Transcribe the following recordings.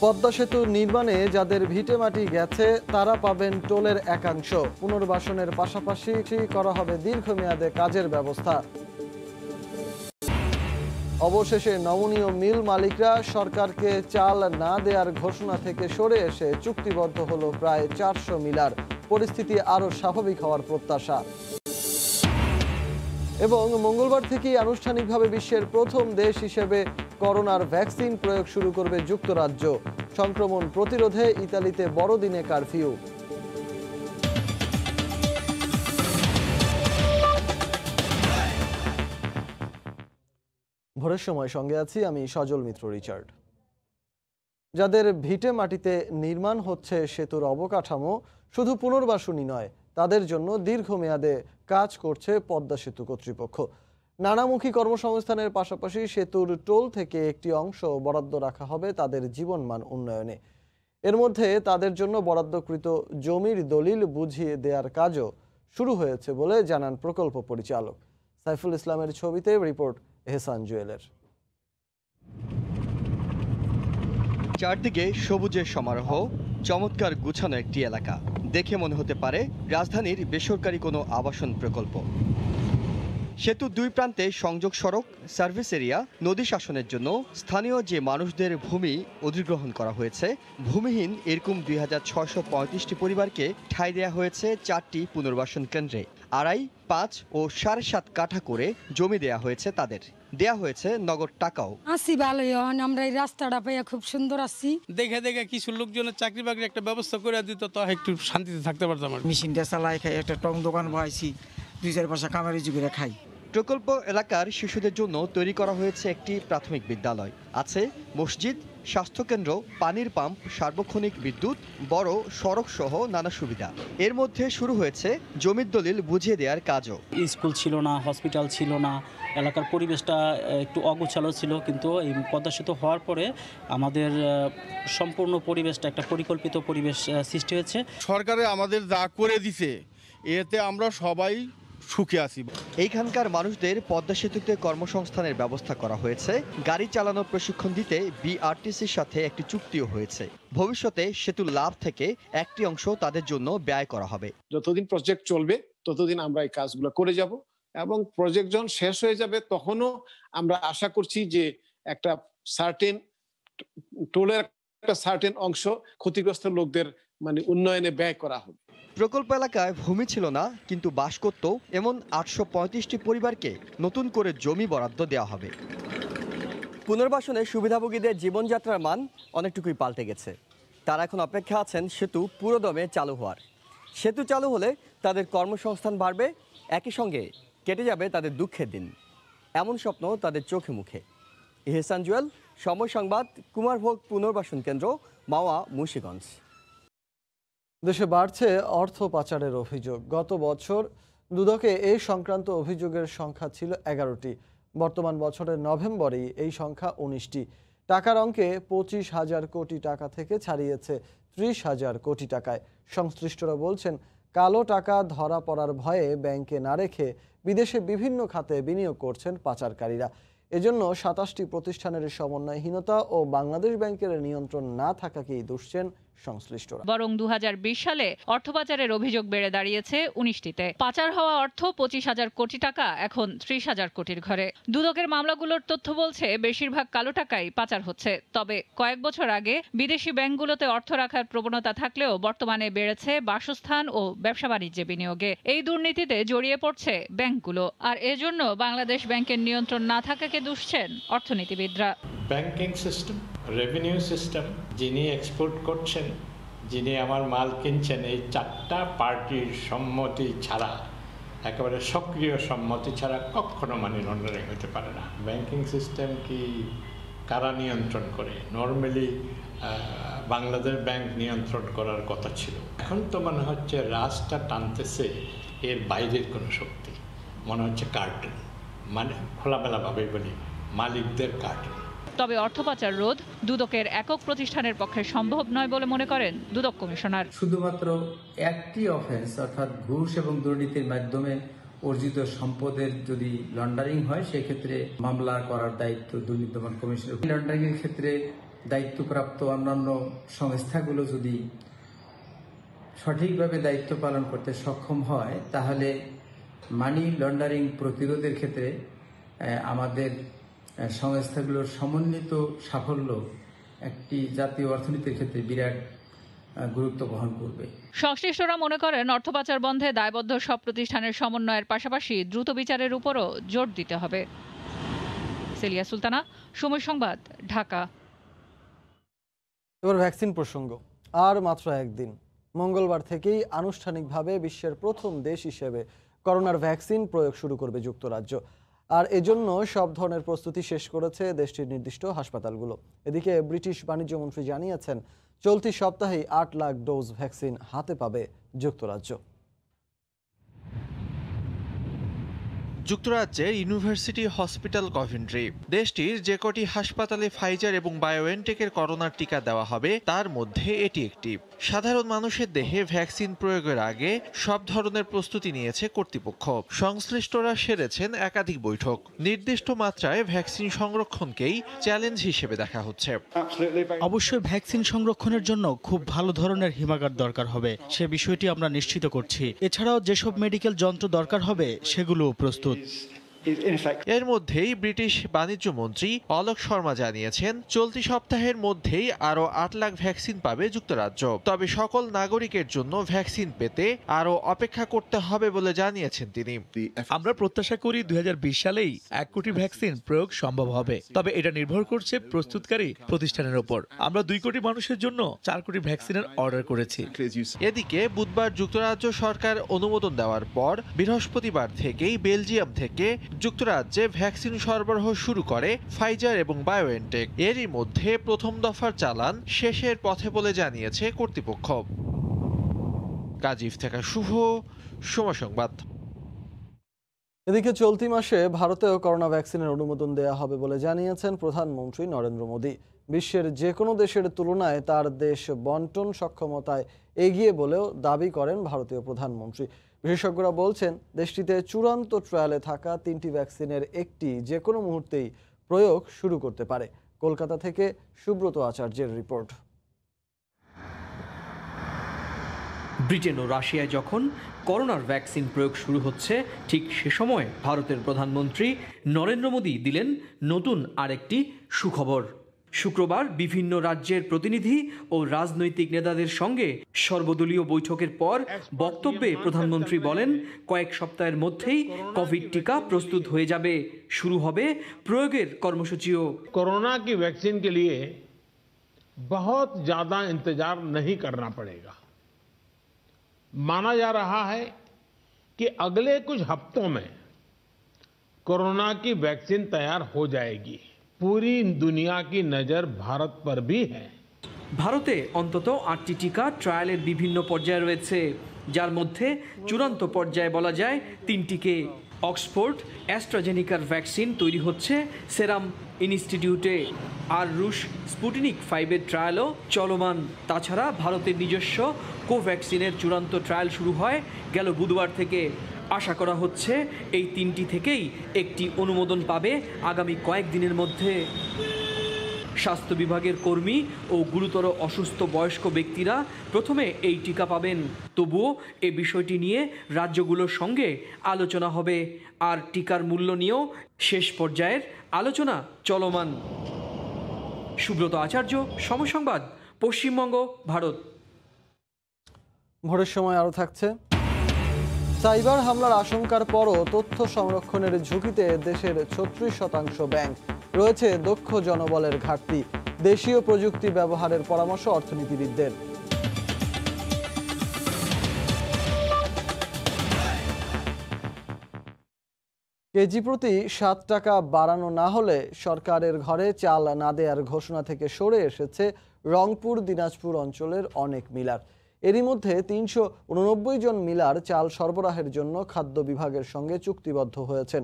পদ্মা সেতু নির্মাণে যাদের ভিটেমাটি গেছে তারা পাবেন টোলের একাংশ। পুনর্বাসনের পাশাপাশি করা হবে দীর্ঘমেয়াদে কাজের ব্যবস্থা। অবশেষে নমনীয় মিল মালিকরা সরকারকে চাল না দেওয়ার ঘোষণা থেকে সরে এসে চুক্তিবদ্ধ হলো প্রায় 400 মিলার। পরিস্থিতি আরও স্বাভাবিক হওয়ার প্রত্যাশা। এবং মঙ্গলবার থেকেই আনুষ্ঠানিকভাবে বিশ্বের প্রথম দেশ হিসেবে করোনার ভ্যাকসিন প্রয়োগ শুরু করবে যুক্তরাজ্য। সংক্রমণ প্রতিরোধে ইতালিতে বড়দিনে কারফিউ। ভোরের সময় সঙ্গে আছি আমি সজল মিত্র রিচার্ড। যাদের ভিটে মাটিতে নির্মাণ হচ্ছে সেতুর অবকাঠামো, শুধু পুনর্বাসনই নয়, তাদের জন্য দীর্ঘমেয়াদে কাজ করছে পদ্মা সেতু কর্তৃপক্ষ। নানামুখী কর্মসংস্থানের পাশাপাশি সেতুর টোল থেকে একটি অংশ বরাদ্দ রাখা হবে তাদের জীবনমান উন্নয়নে। এর মধ্যে তাদের জন্য বরাদ্দকৃত জমির দলিল বুঝিয়ে দেওয়ার কাজও শুরু হয়েছে বলে জানান প্রকল্প পরিচালক। সাইফুল ইসলামের ছবিতে রিপোর্ট এহসান জুয়েলের। চারদিকে সবুজের সমারোহ, চমৎকার গুছানো একটি এলাকা। দেখে মনে হতে পারে রাজধানীর বেসরকারি কোনো আবাসন প্রকল্প। সেতুর দুই প্রান্তে সংযোগ সড়ক, সার্ভিস এরিয়া, নদী শাসনের জন্য স্থানীয় যে মানুষদের ভূমি অধিগ্রহণ করা হয়েছে, ভূমিহীন এরকম 2635টি পরিবারকে ঠাঁই দেওয়া হয়েছে 4টি পুনর্বাসন কেন্দ্রে। 2.5, 5 ও 7.5 কাঠা করে জমি দেয়া হয়েছে তাদের। দেয়া হয়েছে নগদ টাকাও। আসি ভালোই, আমরা এই রাস্তাটা পাইয়া খুব সুন্দর আছি। দেখে দেখে কিছু লোকজনের চাকরি বাকরি একটা ব্যবস্থা করে দিত, তো একটু শান্তিতে থাকতে পারতাম। মেশিনটা চালাই খাই, একটা টং দোকান বসাইছি, 2-4 পয়সা কামারি জুগিরে খাই। প্রকল্প এলাকার শিশুদের জন্য তৈরি করা হয়েছে একটি প্রাথমিক বিদ্যালয়, আছে মসজিদ, স্বাস্থ্যকেন্দ্র, পানির পাম্প, সার্বক্ষণিক বিদ্যুৎ, বড় সড়ক সহ নানা সুবিধা। এর মধ্যে শুরু হয়েছে জমির দলিল বুঝিয়ে দেওয়ার কাজও। স্কুল ছিল না, হসপিটাল ছিল না, এলাকার পরিবেশটা একটু অগোছালো ছিল, কিন্তু এই পদ্মা সেতু হওয়ার পরে আমাদের সম্পূর্ণ পরিবেশটা একটা পরিকল্পিত পরিবেশ সৃষ্টি হয়েছে। সরকারে আমাদের যা করে দিছে এতে আমরা সবাই সুখে আছি। এইখানকার মানুষদের পদ্মা সেতুতে কর্মসংস্থানের ব্যবস্থা করা হয়েছে। গাড়ি চালানোর প্রশিক্ষণ দিতে বিআরটিসির সাথে একটি চুক্তিও হয়েছে। ভবিষ্যতে সেতুর লাভ থেকে একটি অংশ তাদের জন্য ব্যয় করা হবে। যতদিন প্রজেক্ট চলবে ততদিন আমরা এই কাজগুলো করে যাব, এবং প্রজেক্ট যখন শেষ হয়ে যাবে তখনও আমরা আশা করছি যে একটা সার্টেন টোলের একটা সার্টেন অংশ ক্ষতিগ্রস্ত লোকদের উন্নয়নে ব্যয় করা হবে। প্রকল্প এলাকায় ভূমি ছিল না, কিন্তু বাস করত এমন 835টি পরিবারকে নতুন করে জমি বরাদ্দ দেওয়া হবে। পুনর্বাসনে সুবিধাভোগীদের জীবনযাত্রার মান অনেকটুকুই পাল্টে গেছে। তারা এখন অপেক্ষা আছেন সেতু পুরোদমে চালু হওয়ার। সেতু চালু হলে তাদের কর্মসংস্থান বাড়বে, একই সঙ্গে কেটে যাবে তাদের দুঃখের দিন। এমন স্বপ্ন তাদের চোখে মুখে। এহসান জুয়েল, সময় সংবাদ, কুমারভোগ পুনর্বাসন কেন্দ্র, মাওয়া, মুন্সিগঞ্জ। দেশে বাড়ছে অর্থ পাচারের অভিযোগ। গত বছর দুদকে এই সংক্রান্ত অভিযোগের সংখ্যা ছিল 11টি। বর্তমান বছরের নভেম্বরেই এই সংখ্যা 19টি। টাকার অঙ্কে 25,000 কোটি টাকা থেকে ছাড়িয়েছে 30,000 কোটি টাকায়। সংশ্লিষ্টরা বলছেন, কালো টাকা ধরা পড়ার ভয়ে ব্যাংকে না রেখে বিদেশে বিভিন্ন খাতে বিনিয়োগ করছেন পাচারকারীরা। এজন্য 27টি প্রতিষ্ঠানের সমন্বয়হীনতা ও বাংলাদেশ ব্যাংকের নিয়ন্ত্রণ না থাকাকেই দুষছেন সংশ্লিষ্টরা। বরং 2020 সালে অর্থ পাচারের অভিযোগ বেড়ে দাঁড়িয়েছে 19টিতে। পাচার হওয়া অর্থ 25,000 কোটি টাকা এখন 30,000 কোটির ঘরে। দুদকের মামলাগুলোর তথ্য বলছে বেশিরভাগ কালো টাকাই পাচার হচ্ছে। তবে কয়েক বছর আগে বিদেশি ব্যাংকগুলোতে অর্থ রাখার প্রবণতা থাকলেও বর্তমানে বেড়েছে বাসস্থান ও ব্যবসা বাণিজ্যে বিনিয়োগে। এই দুর্নীতিতে জড়িয়ে পড়ছে ব্যাংকগুলো, আর এজন্য বাংলাদেশ ব্যাংকের নিয়ন্ত্রণ না থাকাকে দুষছেন অর্থনীতিবিদরা। ব্যাংকিং সিস্টেম, রেভিনিউ সিস্টেম, যিনি এক্সপোর্ট করছেন, যিনি আমার মাল কিনছেন, এই 4টা পার্টির সম্মতি ছাড়া, একেবারে সক্রিয় সম্মতি ছাড়া কখনো মানি লন্ডারিং হতে পারে না। ব্যাংকিং সিস্টেম কি কারা নিয়ন্ত্রণ করে? নর্মালি বাংলাদেশ ব্যাংক নিয়ন্ত্রণ করার কথা ছিল। এখন তো মনে হচ্ছে রাজটা টানতেছে এর বাইরের কোনো শক্তি। মনে হচ্ছে কার্টেল, খোলামেলাভাবে বলি মালিকদের কার্টেল। তবে অর্থ পাচার রোধ দুদকের একক প্রতিষ্ঠানের পক্ষে সম্ভব নয় বলে মনে করেন দুদক কমিশনার। শুধুমাত্র একটি অফেন্স অর্থাৎ ঘুষ এবং দুর্নীতির মাধ্যমে অর্জিত সম্পদের যদি লন্ডারিং হয়, সেক্ষেত্রে মামলা করার দায়িত্ব দুর্নীতি দমন কমিশনের। লন্ডারিং এর ক্ষেত্রে দায়িত্বপ্রাপ্ত অন্যান্য সংস্থাগুলো যদি সঠিকভাবে দায়িত্ব পালন করতে সক্ষম হয়, তাহলে মানি লন্ডারিং প্রতিরোধের ক্ষেত্রে আমাদের সংস্থাগুলোর সমন্বিত সাফল্য একটি জাতীয় অর্থনীতির ক্ষেত্রে বিরাট গুরুত্ব বহন করবে। সংশ্লিষ্টরা মনে করেন অর্থ পাচার বন্ধে দায়বদ্ধ সব প্রতিষ্ঠানের সমন্বয়ের পাশাপাশি দ্রুত বিচারের উপরও জোর দিতে হবে। সেলিয়া সুলতানা, সময় সংবাদ, ঢাকা। এবার ভ্যাকসিন প্রসঙ্গ। আর মাত্র একদিন, মঙ্গলবার থেকেই আনুষ্ঠানিকভাবে বিশ্বের প্রথম দেশ হিসেবে করোনার ভ্যাকসিন প্রয়োগ শুরু করবে যুক্তরাজ্য। আর এজন্য সব ধরনের প্রস্তুতি শেষ করেছে দেশটির নির্দিষ্ট হাসপাতালগুলো। এদিকে ব্রিটিশ বাণিজ্যমন্ত্রী জানিয়েছেন, চলতি সপ্তাহেই ৮ লাখ ডোজ ভ্যাকসিন হাতে পাবে যুক্তরাজ্য। যুক্তরাজ্যের ইউনিভার্সিটি হসপিটাল কভেন্ট্রি দেশটির যে কটি হাসপাতালে ফাইজার এবং বায়োএনটেকের করোনার টিকা দেওয়া হবে তার মধ্যে এটি একটি। সাধারণ মানুষের দেহে ভ্যাকসিন প্রয়োগের আগে সব ধরনের প্রস্তুতি নিয়েছে কর্তৃপক্ষ। সংশ্লিষ্টরা সেরেছেন একাধিক বৈঠক। নির্দিষ্ট মাত্রায় ভ্যাকসিন সংরক্ষণকেই চ্যালেঞ্জ হিসেবে দেখা হচ্ছে। অবশ্যই ভ্যাকসিন সংরক্ষণের জন্য খুব ভালো ধরনের হিমাগার দরকার হবে, সে বিষয়টি আমরা নিশ্চিত করছি। এছাড়াও যেসব মেডিকেল যন্ত্র দরকার হবে সেগুলোও প্রস্তুত। এর মধ্যেই ব্রিটিশ বাণিজ্য মন্ত্রী অলোক শর্মা জানিয়েছেন, চলতি সপ্তাহের মধ্যেই আরো ৮ লাখ ভ্যাকসিন পাবে যুক্তরাজ্য। তবে সকল নাগরিকের জন্য ভ্যাকসিন পেতে আরো অপেক্ষা করতে হবে বলে জানিয়েছেন তিনি। আমরা প্রত্যাশা করি ২০২০ সালেই ১ কোটি ভ্যাকসিন প্রয়োগ সম্ভব হবে, তবে এটা নির্ভর করছে প্রস্তুতকারী প্রতিষ্ঠানের উপর। আমরা ২ কোটি মানুষের জন্য ৪ কোটি ভ্যাকসিনের অর্ডার করেছি। এদিকে বুধবার যুক্তরাজ্য সরকার অনুমোদন দেওয়ার পর বৃহস্পতিবার থেকেই বেলজিয়াম থেকে যুক্তরাজ্যে ভ্যাকসিন সরবরাহ শুরু করে ফাইজার এবং বায়োএনটেক। এরই মধ্যে প্রথম দফার চালান শেষের পথে বলে জানিয়েছে কর্তৃপক্ষ। কাজী ইফতেখার শুভ, সময় সংবাদ। এদিকে চলতি মাসে ভারতেও করোনা ভ্যাকসিনের অনুমোদন দেওয়া হবে বলে জানিয়েছেন প্রধানমন্ত্রী নরেন্দ্র মোদী। বিশ্বের যে কোনো দেশের তুলনায় তার দেশ বন্টন সক্ষমতায় এগিয়ে বলেও দাবি করেন ভারতীয় প্রধানমন্ত্রী। বিশেষজ্ঞরা বলছেন, দেশটিতে চূড়ান্ত ট্রায়ালে থাকা 3টি ভ্যাকসিনের একটি যে কোনো মুহূর্তেই প্রয়োগ শুরু করতে পারে। কলকাতা থেকে সুব্রত আচার্যের রিপোর্ট। ব্রিটেন ও রাশিয়ায় যখন করোনার ভ্যাকসিন প্রয়োগ শুরু হচ্ছে, ঠিক সে সময় ভারতের প্রধানমন্ত্রী নরেন্দ্র মোদী দিলেন নতুন আরেকটি সুখবর। শুক্রবার বিভিন্ন রাজ্যের প্রতিনিধি ও রাজনৈতিক নেতাদের সঙ্গে সর্বদলীয় বৈঠকের পর বক্তব্যে প্রধানমন্ত্রী বলেন, কয়েক সপ্তাহের মধ্যেই কোভিড টিকা প্রস্তুত হয়ে যাবে, শুরু হবে প্রয়োগের কর্মসূচিও। कोरोना की वैक्सीन के लिए बहुत ज्यादा इंतजार नहीं करना पड़ेगा। माना जा रहा है कि अगले कुछ हफ्तों में कोरोना की वैक्सीन तैयार हो जाएगी। पूरी दुनिया की नजर भारत पर भी है। ভারতে অন্তত 8টি টিকা ট্রায়ালের বিভিন্ন পর্যায়ে রয়েছে, যার মধ্যে চূড়ান্ত পর্যায়ে বলা যায় 3টিকে। অক্সফোর্ড অ্যাস্ট্রাজেনিকার ভ্যাকসিন তৈরি হচ্ছে সেরাম ইনস্টিটিউটে, আর রুশ স্পুটনিক 5-এর ট্রায়ালও চলমান। তাছাড়া ভারতের নিজস্ব কোভ্যাক্সিনের চূড়ান্ত ট্রায়াল শুরু হয় গেল বুধবার থেকে। আশা করা হচ্ছে এই 3টি থেকেই একটি অনুমোদন পাবে আগামী কয়েকদিনের মধ্যে। স্বাস্থ্য বিভাগের কর্মী ও গুরুতর অসুস্থ বয়স্ক ব্যক্তিরা প্রথমে এই টিকা পাবেন। তবুও এই বিষয়টি নিয়ে রাজ্যগুলোর সঙ্গে আলোচনা হবে, আর টিকার মূল্য নিয়েও শেষ পর্যায়ের আলোচনা চলমান। সুব্রত আচার্য, সময় সংবাদ, পশ্চিমবঙ্গ, ভারত। ভোরের সময় আরও থাকছে, সাইবার হামলার আশঙ্কার পরও তথ্য সংরক্ষণের ঝুঁকিতে দেশের 36% ব্যাংক। রয়েছে দক্ষ জনবলের ঘাটতি। দেশীয় প্রযুক্তি ব্যবহারের পরামর্শ অর্থনীতিবিদদের। কেজি প্রতি 7 টাকা বাড়ানো না হলে সরকারের ঘরে চাল না দেওয়ার ঘোষণা থেকে সরে এসেছে রংপুর দিনাজপুর অঞ্চলের অনেক মিলার। এরই মধ্যে 389 জন মিলার চাল সরবরাহের জন্য খাদ্য বিভাগের সঙ্গে চুক্তিবদ্ধ হয়েছেন।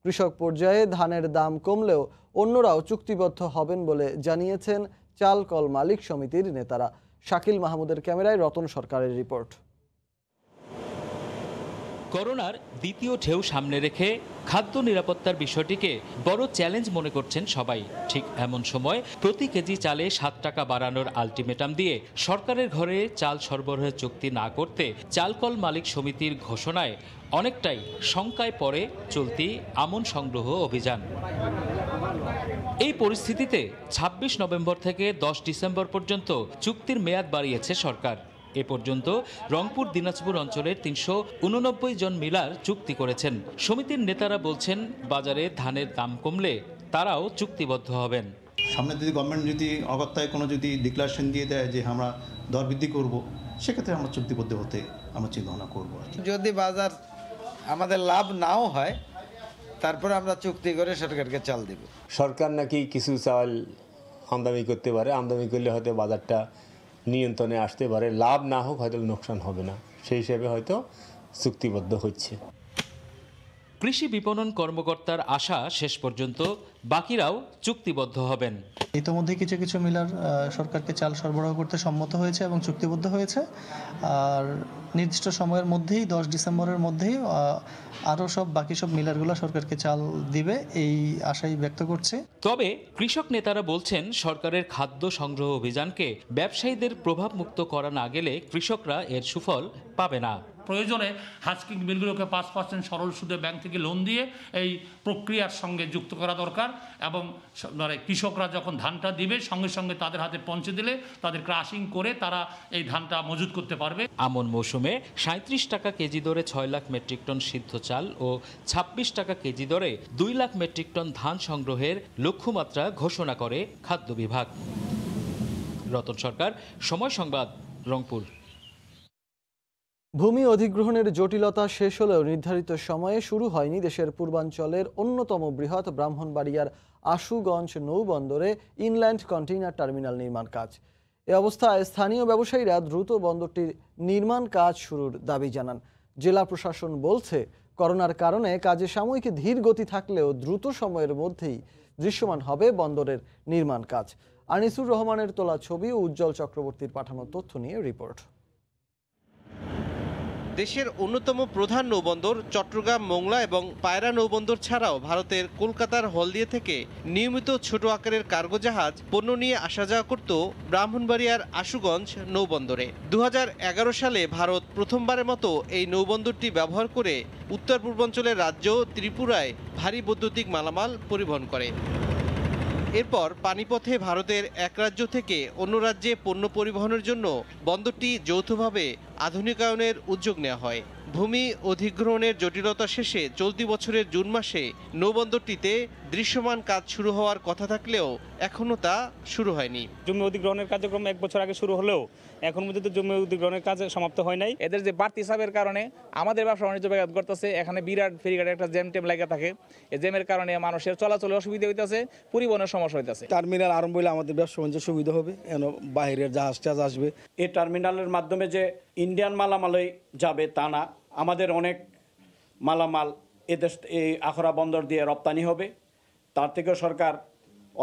কৃষক পর্যায়ে ধানের দাম কমলেও অন্যরাও চুক্তিবদ্ধ হবেন বলে জানিয়েছেন চাল কল মালিক সমিতির নেতারা। শাকিল মাহমুদের ক্যামেরায় রতন সরকারের রিপোর্ট। করোনার দ্বিতীয় ঢেউ সামনে রেখে খাদ্য নিরাপত্তার বিষয়টিকে বড় চ্যালেঞ্জ মনে করছেন সবাই। ঠিক এমন সময় প্রতি কেজি চালে 7 টাকা বাড়ানোর আলটিমেটাম দিয়ে সরকারের ঘরে চাল সরবরাহের চুক্তি না করতে চালকল মালিক সমিতির ঘোষণায় অনেকটাই শঙ্কায় পড়ে চলতি আমন সংগ্রহ অভিযান। এই পরিস্থিতিতে ২৬ নভেম্বর থেকে ১০ ডিসেম্বর পর্যন্ত চুক্তির মেয়াদ বাড়িয়েছে সরকার। এ পর্যন্ত রংপুর দিনাজপুর অঞ্চলের ৩৮৯ জন মিলার চুক্তি করেছেন। সমিতির নেতারা বলছেন, বাজারে ধানের দাম কমলে তারাও চুক্তিবদ্ধ হবেন। সামনে যদি গভর্নমেন্ট যদি অগত্যায় কোনো যদি ডিক্লারেশন দিয়ে দেয় যে আমরা দর বৃদ্ধি করব, সেক্ষেত্রে আমরা চুক্তিবদ্ধ হতে আমরা চিন্তা করব। যদি বাজার আমাদের লাভ নাও হয়, তারপরে আমরা চুক্তি করে সরকারকে চাল দেব। সরকার নাকি কিছু চাল আমদানি করতে পারে, আমদানি করলে হয়তো বাজারটা নিয়ন্ত্রণে আসতে পারে, লাভ না হোক হয়তো লোকসান হবে না, সেই হিসেবে হয়তো চুক্তিবদ্ধ হচ্ছে। কৃষি বিপণন কর্মকর্তার আশা শেষ পর্যন্ত বাকিরাও চুক্তিবদ্ধ হবেন। ইতোমধ্যে কিছু কিছু মিলার সরকারকে চাল সরবরাহ করতে সম্মত হয়েছে এবং চুক্তিবদ্ধ হয়েছে। আর নির্দিষ্ট সময়ের মধ্যেই ১০ ডিসেম্বরের মধ্যেই আরও বাকি সব মিলারগুলো সরকারকে চাল দিবে, এই আশাই ব্যক্ত করছে। তবে কৃষক নেতারা বলছেন, সরকারের খাদ্য সংগ্রহ অভিযানকে ব্যবসায়ীদের প্রভাবমুক্ত করা না গেলে কৃষকরা এর সুফল পাবে না। প্রয়োজনে হাস্কিং মিলগুলোকে ৫% সরল সুদে ব্যাংক থেকে লোন দিয়ে এই প্রক্রিয়ার সঙ্গে যুক্ত করা দরকার এবং কৃষকরা যখন ধানটা দিবে সঙ্গে সঙ্গে তাদের হাতে পৌঁছে দিলে তাদের ক্রাশিং করে তারা এই ধানটা মজুত করতে পারবে। আমন মৌসুমে ৩৭ টাকা কেজি দরে ৬ লাখ মেট্রিক টন সিদ্ধ চাল ও ২৬ টাকা কেজি দরে ২ লাখ মেট্রিক টন ধান সংগ্রহের লক্ষ্যমাত্রা ঘোষণা করে খাদ্য বিভাগ। রতন সরকার, সময় সংবাদ, রংপুর। ভূমি অধিগ্রহণের জটিলতা শেষ হলেও নির্ধারিত সময়ে শুরু হয়নি দেশের পূর্বাঞ্চলের অন্যতম বৃহৎ ব্রাহ্মণবাড়িয়ার আশুগঞ্জ নৌবন্দরে ইনল্যান্ড কন্টেইনার টার্মিনাল নির্মাণ কাজ। এ অবস্থায় স্থানীয় ব্যবসায়ীরা দ্রুত বন্দরটির নির্মাণ কাজ শুরুর দাবি জানান। জেলা প্রশাসন বলছে, করোনার কারণে কাজে সাময়িক ধীর গতি থাকলেও দ্রুত সময়ের মধ্যেই দৃশ্যমান হবে বন্দরের নির্মাণ কাজ। আনিসুর রহমানের তোলা ছবি ও উজ্জ্বল চক্রবর্তীর পাঠানো তথ্য নিয়ে রিপোর্ট। দেশের অন্যতম প্রধান নৌবন্দর চট্টগ্রাম, মোংলা এবং পায়রা নৌবন্দর ছাড়াও ভারতের কলকাতার হলদিয়া থেকে নিয়মিত ছোট আকারের কার্গো জাহাজ পণ্য নিয়ে আসা যাওয়া করত ব্রাহ্মণবাড়িয়ার আশুগঞ্জ নৌবন্দরে। ২০১১ সালে ভারত প্রথমবারের মতো এই নৌবন্দরটি ব্যবহার করে উত্তর পূর্বাঞ্চলের রাজ্য ত্রিপুরায় ভারী বৈদ্যুতিক মালামাল পরিবহন করে। এরপর পানিপথে ভারতের এক রাজ্য থেকে অন্য রাজ্যে পণ্য পরিবহনের জন্য বন্দরটি যৌথভাবে আধুনিকায়নের উদ্যোগ নেওয়া হয়। ভূমি অধিগ্রহণের জটিলতা শেষে চলতি বছরের জুন মাসে নৌবন্দরটিতে দৃশ্যমান কাজ শুরু হওয়ার কথা থাকলেও এখনও তা শুরু হয়নি। জমি অধিগ্রহণের কার্যক্রম 1 বছর আগে শুরু হলেও এখন পর্যন্ত জমি অধিগ্রহণের কাজ সমাপ্ত হয় নাই। এদের যে বাড়তি চাপের কারণে আমাদের ব্যবসা বাণিজ্য ব্যাঘাত ঘটতেছে। এখানে বিরাট ফেরিঘাটে একটা জ্যাম টেম লাগা থাকে। এই জ্যামের কারণে মানুষের চলাচলে অসুবিধা হইতেছে, পরিবহনের সমস্যা হইতেছে। টার্মিনাল আরম্ভ হলে আমাদের ব্যবসা বাণিজ্য সুবিধা হবে, বাইরের জাহাজ টাজ আসবে। এই টার্মিনালের মাধ্যমে যে ইন্ডিয়ান মালামালই যাবে তা না, আমাদের অনেক মালামাল এদেশ এই আখড়া বন্দর দিয়ে রপ্তানি হবে, তার থেকেও সরকার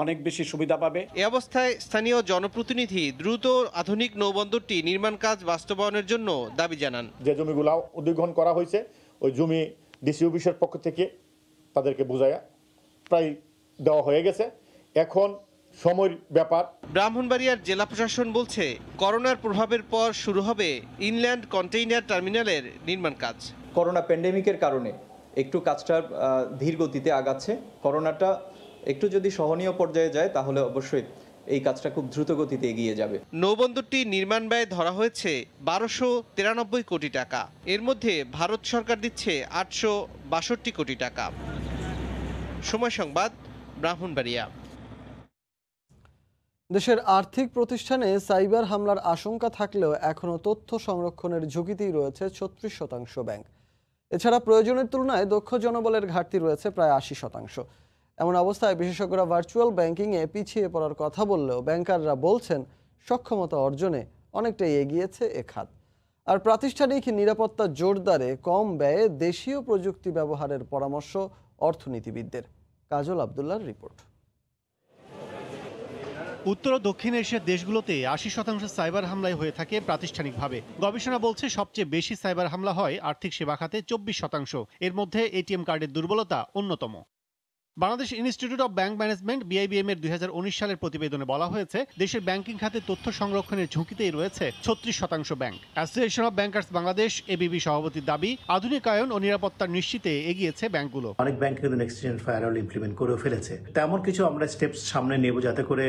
অনেক বেশি সুবিধা পাবে। এ অবস্থায় স্থানীয় জনপ্রতিনিধি দ্রুত আধুনিক নৌবন্দরটি নির্মাণ কাজ বাস্তবায়নের জন্য দাবি জানান। যে জমিগুলো অধিগ্রহণ করা হয়েছে ওই জমি ডিসি অফিসের পক্ষ থেকে তাদেরকে বুঝাইয়া প্রায় দেওয়া হয়ে গেছে, এখন সময়ের ব্যাপার। ব্রাহ্মণবাড়িয়ার জেলা প্রশাসন বলছে, করোনার প্রভাবের পর শুরু হবে ইনল্যান্ড কন্টেইনার টার্মিনালের নির্মাণ কাজ। করোনা প্যান্ডেমিকের কারণে একটু কাজটা ধীর গতিতে আগাচ্ছে। করোনাটা একটু যদি সহনীয় পর্যায়ে যায় তাহলে অবশ্যই এই কাজটা খুব দ্রুত গতিতে এগিয়ে যাবে। নৌবন্দরটি নির্মাণ ব্যয় ধরা হয়েছে ১২৯৩ কোটি টাকা। এর মধ্যে ভারত সরকার দিচ্ছে ৮৬২ কোটি টাকা। সময় সংবাদ, ব্রাহ্মণবাড়িয়া। দেশের আর্থিক প্রতিষ্ঠানে সাইবার হামলার আশঙ্কা থাকলেও এখনও তথ্য সংরক্ষণের ঝুঁকিতেই রয়েছে ৩৬% ব্যাংক। এছাড়া প্রয়োজনের তুলনায় দক্ষ জনবলের ঘাটতি রয়েছে প্রায় ৮০%। এমন অবস্থায় বিশেষজ্ঞরা ভার্চুয়াল ব্যাংকিংয়ে পিছিয়ে পড়ার কথা বললেও ব্যাংকাররা বলছেন, সক্ষমতা অর্জনে অনেকটাই এগিয়েছে এ খাত। আর প্রাতিষ্ঠানিক নিরাপত্তা জোরদারে কম ব্যয়ে দেশীয় প্রযুক্তি ব্যবহারের পরামর্শ অর্থনীতিবিদদের। কাজল আব্দুল্লাহর রিপোর্ট। উত্তর ও দক্ষিণ এশিয়ার দেশগুলোতে ৮০% সাইবার হামলায় হয়ে থাকে প্রাতিষ্ঠানিকভাবে। গবেষণা বলছে সবচেয়ে বেশি সাইবার হামলা হয় আর্থিক সেবা খাতে ২৪%। এর মধ্যে এটিএম কার্ডের দুর্বলতা অন্যতম। Bangladesh institute of bank management BIBM এর ২০১৯ সালের প্রতিবেদনে বলা হয়েছে দেশের ব্যাংকিং খাতে তথ্য সংরক্ষণের ঝুঁকিতেই রয়েছে ৩৬% bank. Association of bankers Bangladesh ABB সভাপতির দাবি, আধুনিকায়ন ও নিরাপত্তা নিশ্চিতে এগিয়েছে ব্যাংকগুলো। অনেক ব্যাংক কিন্তু নেক্সট জেন ফায়ারওয়াল ইমপ্লিমেন্ট করে ফেলেছে। তেমন কিছু আমরা স্টেপস সামনে নেব যাতে করে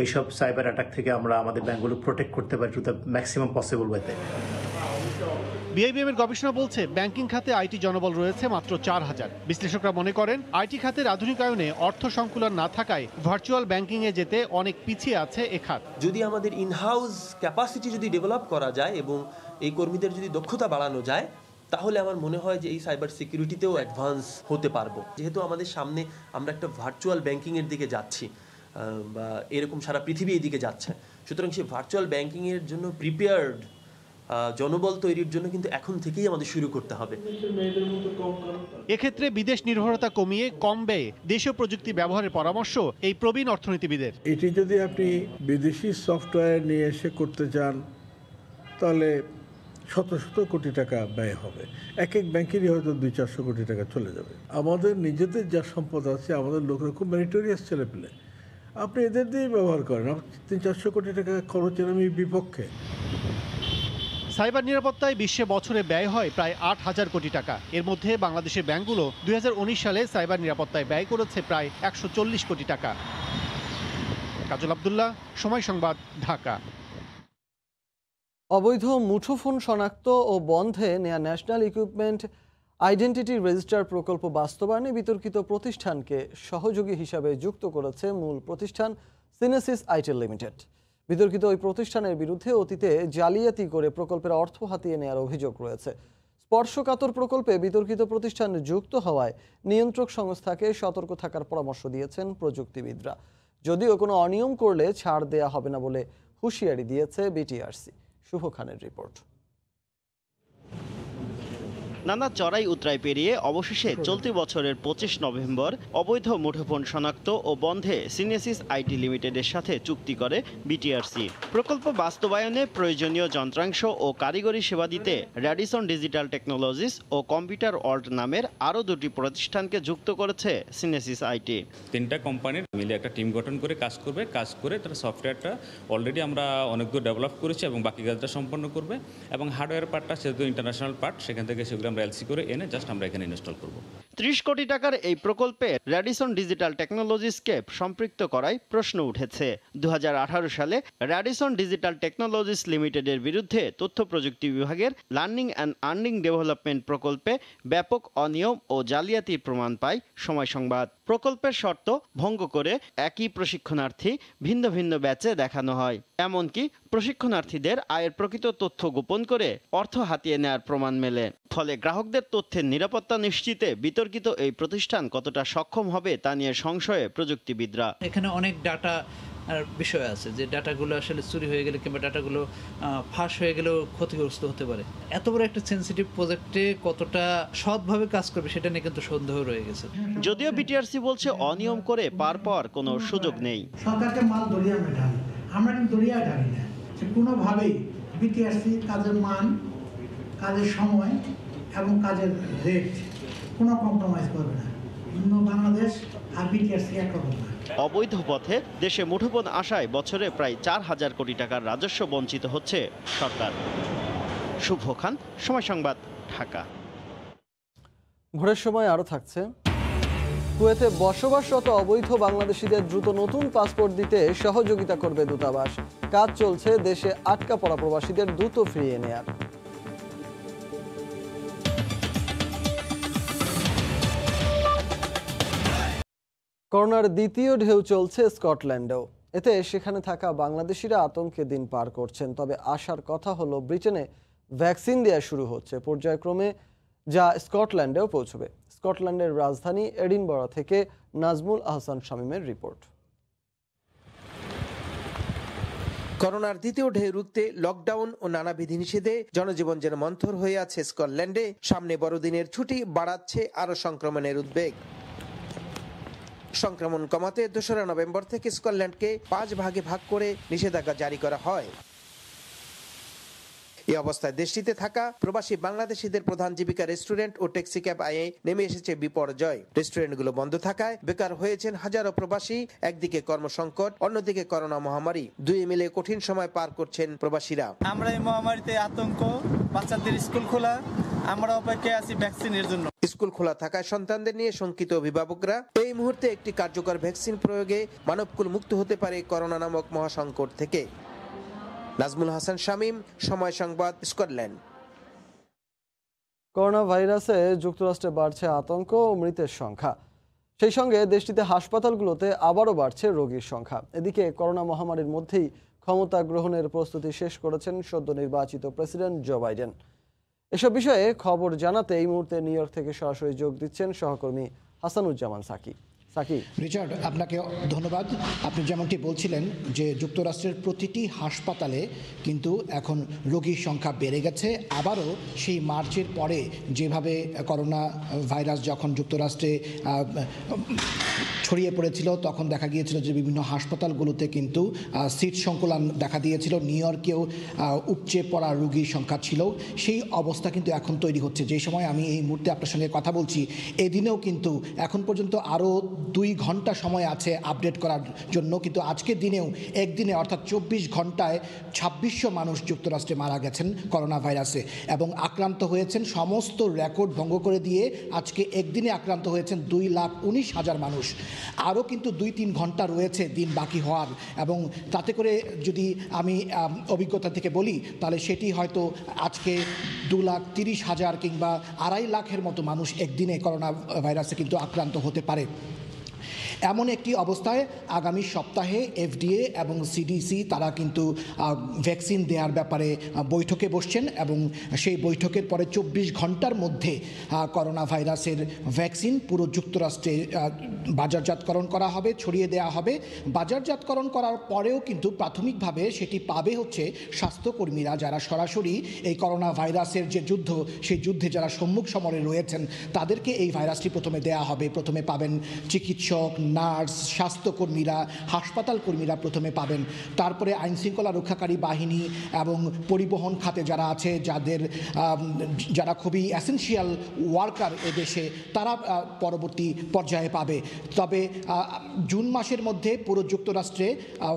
এইসব সাইবার অ্যাটাক থেকে আমরা আমাদের ব্যাংকগুলো প্রোটেক্ট করতে পারি টু দ্য ম্যাক্সিমাম পসিবল ওয়েতে। BIBM এর গবেষণা বলছে ব্যাংকিং খাতে আইটি জনবল রয়েছে মাত্র ৪,০০০। বিশ্লেষকরা মনে করেন আইটি খাতের আধুনিকায়নে অর্থ সংকুলন না থাকায় ভার্চুয়াল ব্যাংকিং এ যেতে অনেক পিছিয়ে আছে এ খাত। যদি আমাদের ইনহাউস ক্যাপাসিটি যদি ডেভেলপ করা যায় এবং এই কর্মীদের যদি দক্ষতা বাড়ানো যায়, তাহলে আমার মনে হয় যে এই সাইবার সিকিউরিটিতেও অ্যাডভান্স হতে পারবো। যেহেতু আমাদের সামনে আমরা একটা ভার্চুয়াল ব্যাংকিং এর দিকে যাচ্ছি, বা এরকম সারা পৃথিবী এই দিকে যাচ্ছে, সুতরাং সেই ভার্চুয়াল ব্যাংকিং এর জন্য প্রিপেয়ার্ড জনবল তৈরির জন্য কিন্তু এখন থেকেই আমাদের শুরু করতে হবে। এক্ষেত্রে বিদেশ নির্ভরতা কমিয়ে কম ব্যয়ে দেশীয় প্রযুক্তি ব্যবহারের পরামর্শ এই প্রবীণ অর্থনীতিবিদের। এটি যদি আপনি বিদেশি সফটওয়্যার নিয়ে এসে করতে চান তাহলে শত শত কোটি টাকা ব্যয় হবে। এক এক ব্যাংকেরই হয়তো ২-৪০০ কোটি টাকা চলে যাবে। আমাদের নিজেদের যা সম্পদ আছে, আমাদের লোকেরা খুব মেরিটোরিয়াস ছেলে পেলে, আপনি এদের দিয়েই ব্যবহার করেন। ৩-৪০০ কোটি টাকা খরচের আমি বিপক্ষে। সাইবার নিরাপত্তায় বিশ্বে বছরে ব্যয় হয় প্রায় ৮,০০০ কোটি টাকা। এর মধ্যে বাংলাদেশের ব্যাংকগুলো ২০১৯ সালে সাইবার নিরাপত্তায় ব্যয় করেছে প্রায় ১৪০ কোটি টাকা। কাজল আব্দুল্লাহ, সময় সংবাদ, ঢাকা। অবৈধ মুঠোফোন শনাক্ত ও বন্ধে নেয়া ন্যাশনাল ইকুইপমেন্ট আইডেন্টিটি রেজিস্টার প্রকল্প বাস্তবায়নে বিতর্কিত প্রতিষ্ঠানকে সহযোগী হিসাবে যুক্ত করেছে মূল প্রতিষ্ঠান সিনেসিস আইটেল লিমিটেড। বিতর্কিত ওই প্রতিষ্ঠানের বিরুদ্ধে অতীতে জালিয়াতি করে প্রকল্পের অর্থ হাতিয়ে নেওয়ার অভিযোগ রয়েছে। স্পর্শকাতর প্রকল্পে বিতর্কিত প্রতিষ্ঠান যুক্ত হওয়ায় নিয়ন্ত্রক সংস্থাকে সতর্ক থাকার পরামর্শ দিয়েছেন প্রযুক্তিবিদরা। যদিও কোনো অনিয়ম করলে ছাড় দেয়া হবে না বলে হুঁশিয়ারি দিয়েছে বিটিআরসি। শুভ খানের রিপোর্ট। নানা চড়াই উতরাই পেরিয়ে অবশেষে চলতি বছরের ২৫ নভেম্বর অবৈধ মুঠোফোন শনাক্ত ও বন্ধে সিনেসিস আইটি লিমিটেডের সাথে চুক্তি করে বিটিআরসি। প্রকল্প বাস্তবায়নে প্রয়োজনীয় যন্ত্রাংশ ও কারিগরি সেবা দিতে র্যাডিসন ডিজিটাল টেকনোলজিস ও কম্পিউটার ওয়ার্ল্ড নামের আরও দুটি প্রতিষ্ঠানকে যুক্ত করেছে সিনেসিস আইটি। ৩টা কোম্পানির মিলে একটা টিম গঠন করে কাজ করবে। কাজ করে তারা সফটওয়্যারটা অলরেডি আমরা অনেক দূর ডেভেলপ করেছি এবং বাকি কাজটা সম্পন্ন করবে। এবং হার্ডওয়্যার পার্টটা সেহেতু ইন্টারন্যাশনাল পার্ট, সেখান থেকে সেগুলো এলসি করে এনে জাস্ট আমরা এখানে ইনস্টল করব। ৩০ কোটি টাকার এই প্রকল্পে র্যাডিসন ডিজিটাল টেকনোলজিসকে সম্পৃক্ত করায় প্রশ্ন উঠেছে। ২০১৮ সালে র্যাডিসন ডিজিটাল টেকনোলজিস লিমিটেডের বিরুদ্ধে তথ্য প্রযুক্তি বিভাগের লার্নিং অ্যান্ড আর্নিং ডেভেলপমেন্ট প্রকল্পে ব্যাপক অনিয়ম ও জালিয়াতির প্রমাণ পায় সময় সংবাদ। প্রকল্পের শর্ত ভঙ্গ করে একই প্রশিক্ষণার্থী ভিন্ন ভিন্ন ব্যাচে দেখানো হয়। এমনকি প্রশিক্ষণার্থীদের আয়ের প্রকৃত তথ্য গোপন করে অর্থ হাতিয়ে নেওয়ার প্রমাণ মেলে। ফলে গ্রাহকদের তথ্যের নিরাপত্তা নিশ্চিতে বিতর্কিত এই প্রতিষ্ঠান কতটা সক্ষম হবে তা নিয়ে সংশয়ে প্রযুক্তিবিদরা। এখানে অনেক ডাটা বিষয় আছে, যে ডাটাগুলো আসলে চুরি হয়ে গেলে কিংবা ডাটাগুলো ফাঁস হয়ে গেলেও ক্ষতিগ্রস্ত হতে পারে। এত বড় একটা সেনসিটিভ প্রজেক্টে কতটা সৎভাবে কাজ করবে সেটা নিয়ে কিন্তু সন্দেহ রয়ে গেছে। যদিও বিটিআরসি বলছে অনিয়ম করে পার পাওয়ার কোনো সুযোগ নেই। সরকারকে মাল দরিয়া আমরা ঢালি, আমরা কিন্তু দরিয়া ঢালি না। কোনোভাবেই বিটিআরসি কাজের মান, কাজের সময় এবং কাজের রেট কোনো কম্প্রোমাইজ করবে না। বাংলাদেশ আর বিটিআরসি একরকম না। অবৈধ পথে দেশে মুঠোফোন আসায় বছরে প্রায় ৪,০০০ কোটি টাকার রাজস্ব বঞ্চিত হচ্ছে সরকার। শুভ খান, সময় সংবাদ, ঢাকা। ভোরের সময় আরও থাকছে। কুয়েতে বসবাসরত অবৈধ বাংলাদেশিদের দ্রুত নতুন পাসপোর্ট দিতে সহযোগিতা করবে দূতাবাস। কাজ চলছে দেশে আটকা পড়া প্রবাসীদের দ্রুত ফিরিয়ে নেয়ার। করোনার দ্বিতীয় ঢেউ চলছে স্কটল্যান্ডেও। এতে সেখানে থাকা বাংলাদেশিরা আতঙ্কে দিন পার করছেন। তবে আশার কথা হলো ব্রিটেনে ভ্যাকসিন দেওয়া শুরু হচ্ছে পর্যায়ক্রমে, যা স্কটল্যান্ডেও পৌঁছবে। স্কটল্যান্ডের রাজধানী এডিনবরা থেকে নাজমুল আহসান শামীমের রিপোর্ট। করোনার দ্বিতীয় ঢেউ রুখতে লকডাউন ও নানা বিধিনিষেধে জনজীবন যেন মন্থর হয়ে আছে স্কটল্যান্ডে। সামনে বড়দিনের ছুটি বাড়াচ্ছে আরো সংক্রমণের উদ্বেগ। সংক্রমণ কমাতে 2রা নভেম্বর থেকে স্কটল্যান্ডকে 5 ভাগে ভাগ করে নিষেধাজ্ঞা জারি করা হয়। এই অবস্থায় দেশটিতে থাকা প্রবাসী বাংলাদেশিদের প্রধান জীবিকা রেস্টুরেন্ট ও ট্যাক্সি ক্যাব আয়ে নেমে এসেছে বিপর্যয়। রেস্টুরেন্টগুলো বন্ধ থাকায় বেকার হয়েছেন হাজারো প্রবাসী। একদিকে কর্মসংকট, অন্যদিকে করোনা মহামারী, দুই মিলে কঠিন সময় পার করছেন প্রবাসীরা। আমরা এই মহামারীতে আতঙ্ক, বাচ্চাদের স্কুল খোলা, আমরা অপেক্ষায় আছি ভ্যাকসিনের জন্য। স্কুল খোলা থাকায় সন্তানদের নিয়ে শঙ্কিত অভিভাবকরা। এই মুহূর্তে একটি কার্যকর ভ্যাকসিন প্রয়োগে মানবকুল মুক্ত হতে পারে করোনা নামক মহাসংকট থেকে। নাজমুল হাসান শামীম, সময় সংবাদ, স্কটল্যান্ড। করোনা ভাইরাসে যুক্তরাষ্ট্রে বাড়ছে আতঙ্ক ও মৃতের সংখ্যা। সেই সঙ্গে দেশটিতে হাসপাতালগুলোতে আবারও বাড়ছে রোগীর সংখ্যা। এদিকে করোনা মহামারীর মধ্যেই ক্ষমতা গ্রহণের প্রস্তুতি শেষ করেছেন সদ্য নির্বাচিত প্রেসিডেন্ট জো বাইডেন। এসব বিষয়ে খবর জানাতে এই মুহূর্তে নিউ ইয়র্ক থেকে সরাসরি যোগ দিচ্ছেন সহকর্মী হাসানুজ্জামান সাকি। রিচার্ড, আপনাকে ধন্যবাদ। আপনি যেমনটি বলছিলেন যে যুক্তরাষ্ট্রের প্রতিটি হাসপাতালে কিন্তু এখন রোগীর সংখ্যা বেড়ে গেছে। আবারও সেই মার্চের পরে যেভাবে করোনা ভাইরাস যখন যুক্তরাষ্ট্রে ছড়িয়ে পড়েছিল তখন দেখা গিয়েছিল যে বিভিন্ন হাসপাতালগুলোতে কিন্তু সিট সংকুলান দেখা দিয়েছিল। নিউ ইয়র্কেও উপচে পড়া রোগীর সংখ্যা ছিল। সেই অবস্থা কিন্তু এখন তৈরি হচ্ছে। যে সময় আমি এই মুহূর্তে আপনার সঙ্গে কথা বলছি, এদিনেও কিন্তু এখন পর্যন্ত আরও 2 ঘন্টা সময় আছে আপডেট করার জন্য, কিন্তু আজকের দিনেও একদিনে অর্থাৎ 24 ঘন্টায় 2600 মানুষ যুক্তরাষ্ট্রে মারা গেছেন করোনা ভাইরাসে এবং আক্রান্ত হয়েছেন সমস্ত রেকর্ড ভঙ্গ করে দিয়ে আজকে একদিনে আক্রান্ত হয়েছেন 2,19,000 মানুষ। আরও কিন্তু 2-3 ঘন্টা রয়েছে দিন বাকি হওয়ার, এবং তাতে করে যদি আমি অভিজ্ঞতা থেকে বলি তাহলে সেটি হয়তো আজকে 2,30,000 কিংবা 2.5 লাখের মতো মানুষ একদিনে করোনা ভাইরাসে কিন্তু আক্রান্ত হতে পারে। এমন একটি অবস্থায় আগামী সপ্তাহে FDA এবং CDC তারা কিন্তু ভ্যাকসিন দেওয়ার ব্যাপারে বৈঠকে বসছেন এবং সেই বৈঠকের পরে 24 ঘন্টার মধ্যে করোনা ভাইরাসের ভ্যাকসিন পুরো যুক্তরাষ্ট্রে বাজারজাতকরণ করা হবে, ছড়িয়ে দেওয়া হবে। বাজারজাতকরণ করার পরেও কিন্তু প্রাথমিকভাবে সেটি পাবে হচ্ছে স্বাস্থ্যকর্মীরা, যারা সরাসরি এই করোনা ভাইরাসের যে যুদ্ধ, সেই যুদ্ধে যারা সম্মুখ সমরে রয়েছেন তাদেরকে এই ভাইরাসটি প্রথমে দেয়া হবে। প্রথমে পাবেন চিকিৎসক, নার্স, স্বাস্থ্যকর্মীরা, হাসপাতাল কর্মীরা প্রথমে পাবেন। তারপরে আইনশৃঙ্খলা রক্ষাকারী বাহিনী এবং পরিবহন খাতে যারা আছে, যারা খুবই এসেনশিয়াল ওয়ার্কার এদেশে, তারা পরবর্তী পর্যায়ে পাবে। তবে জুন মাসের মধ্যে পুরো যুক্তরাষ্ট্রে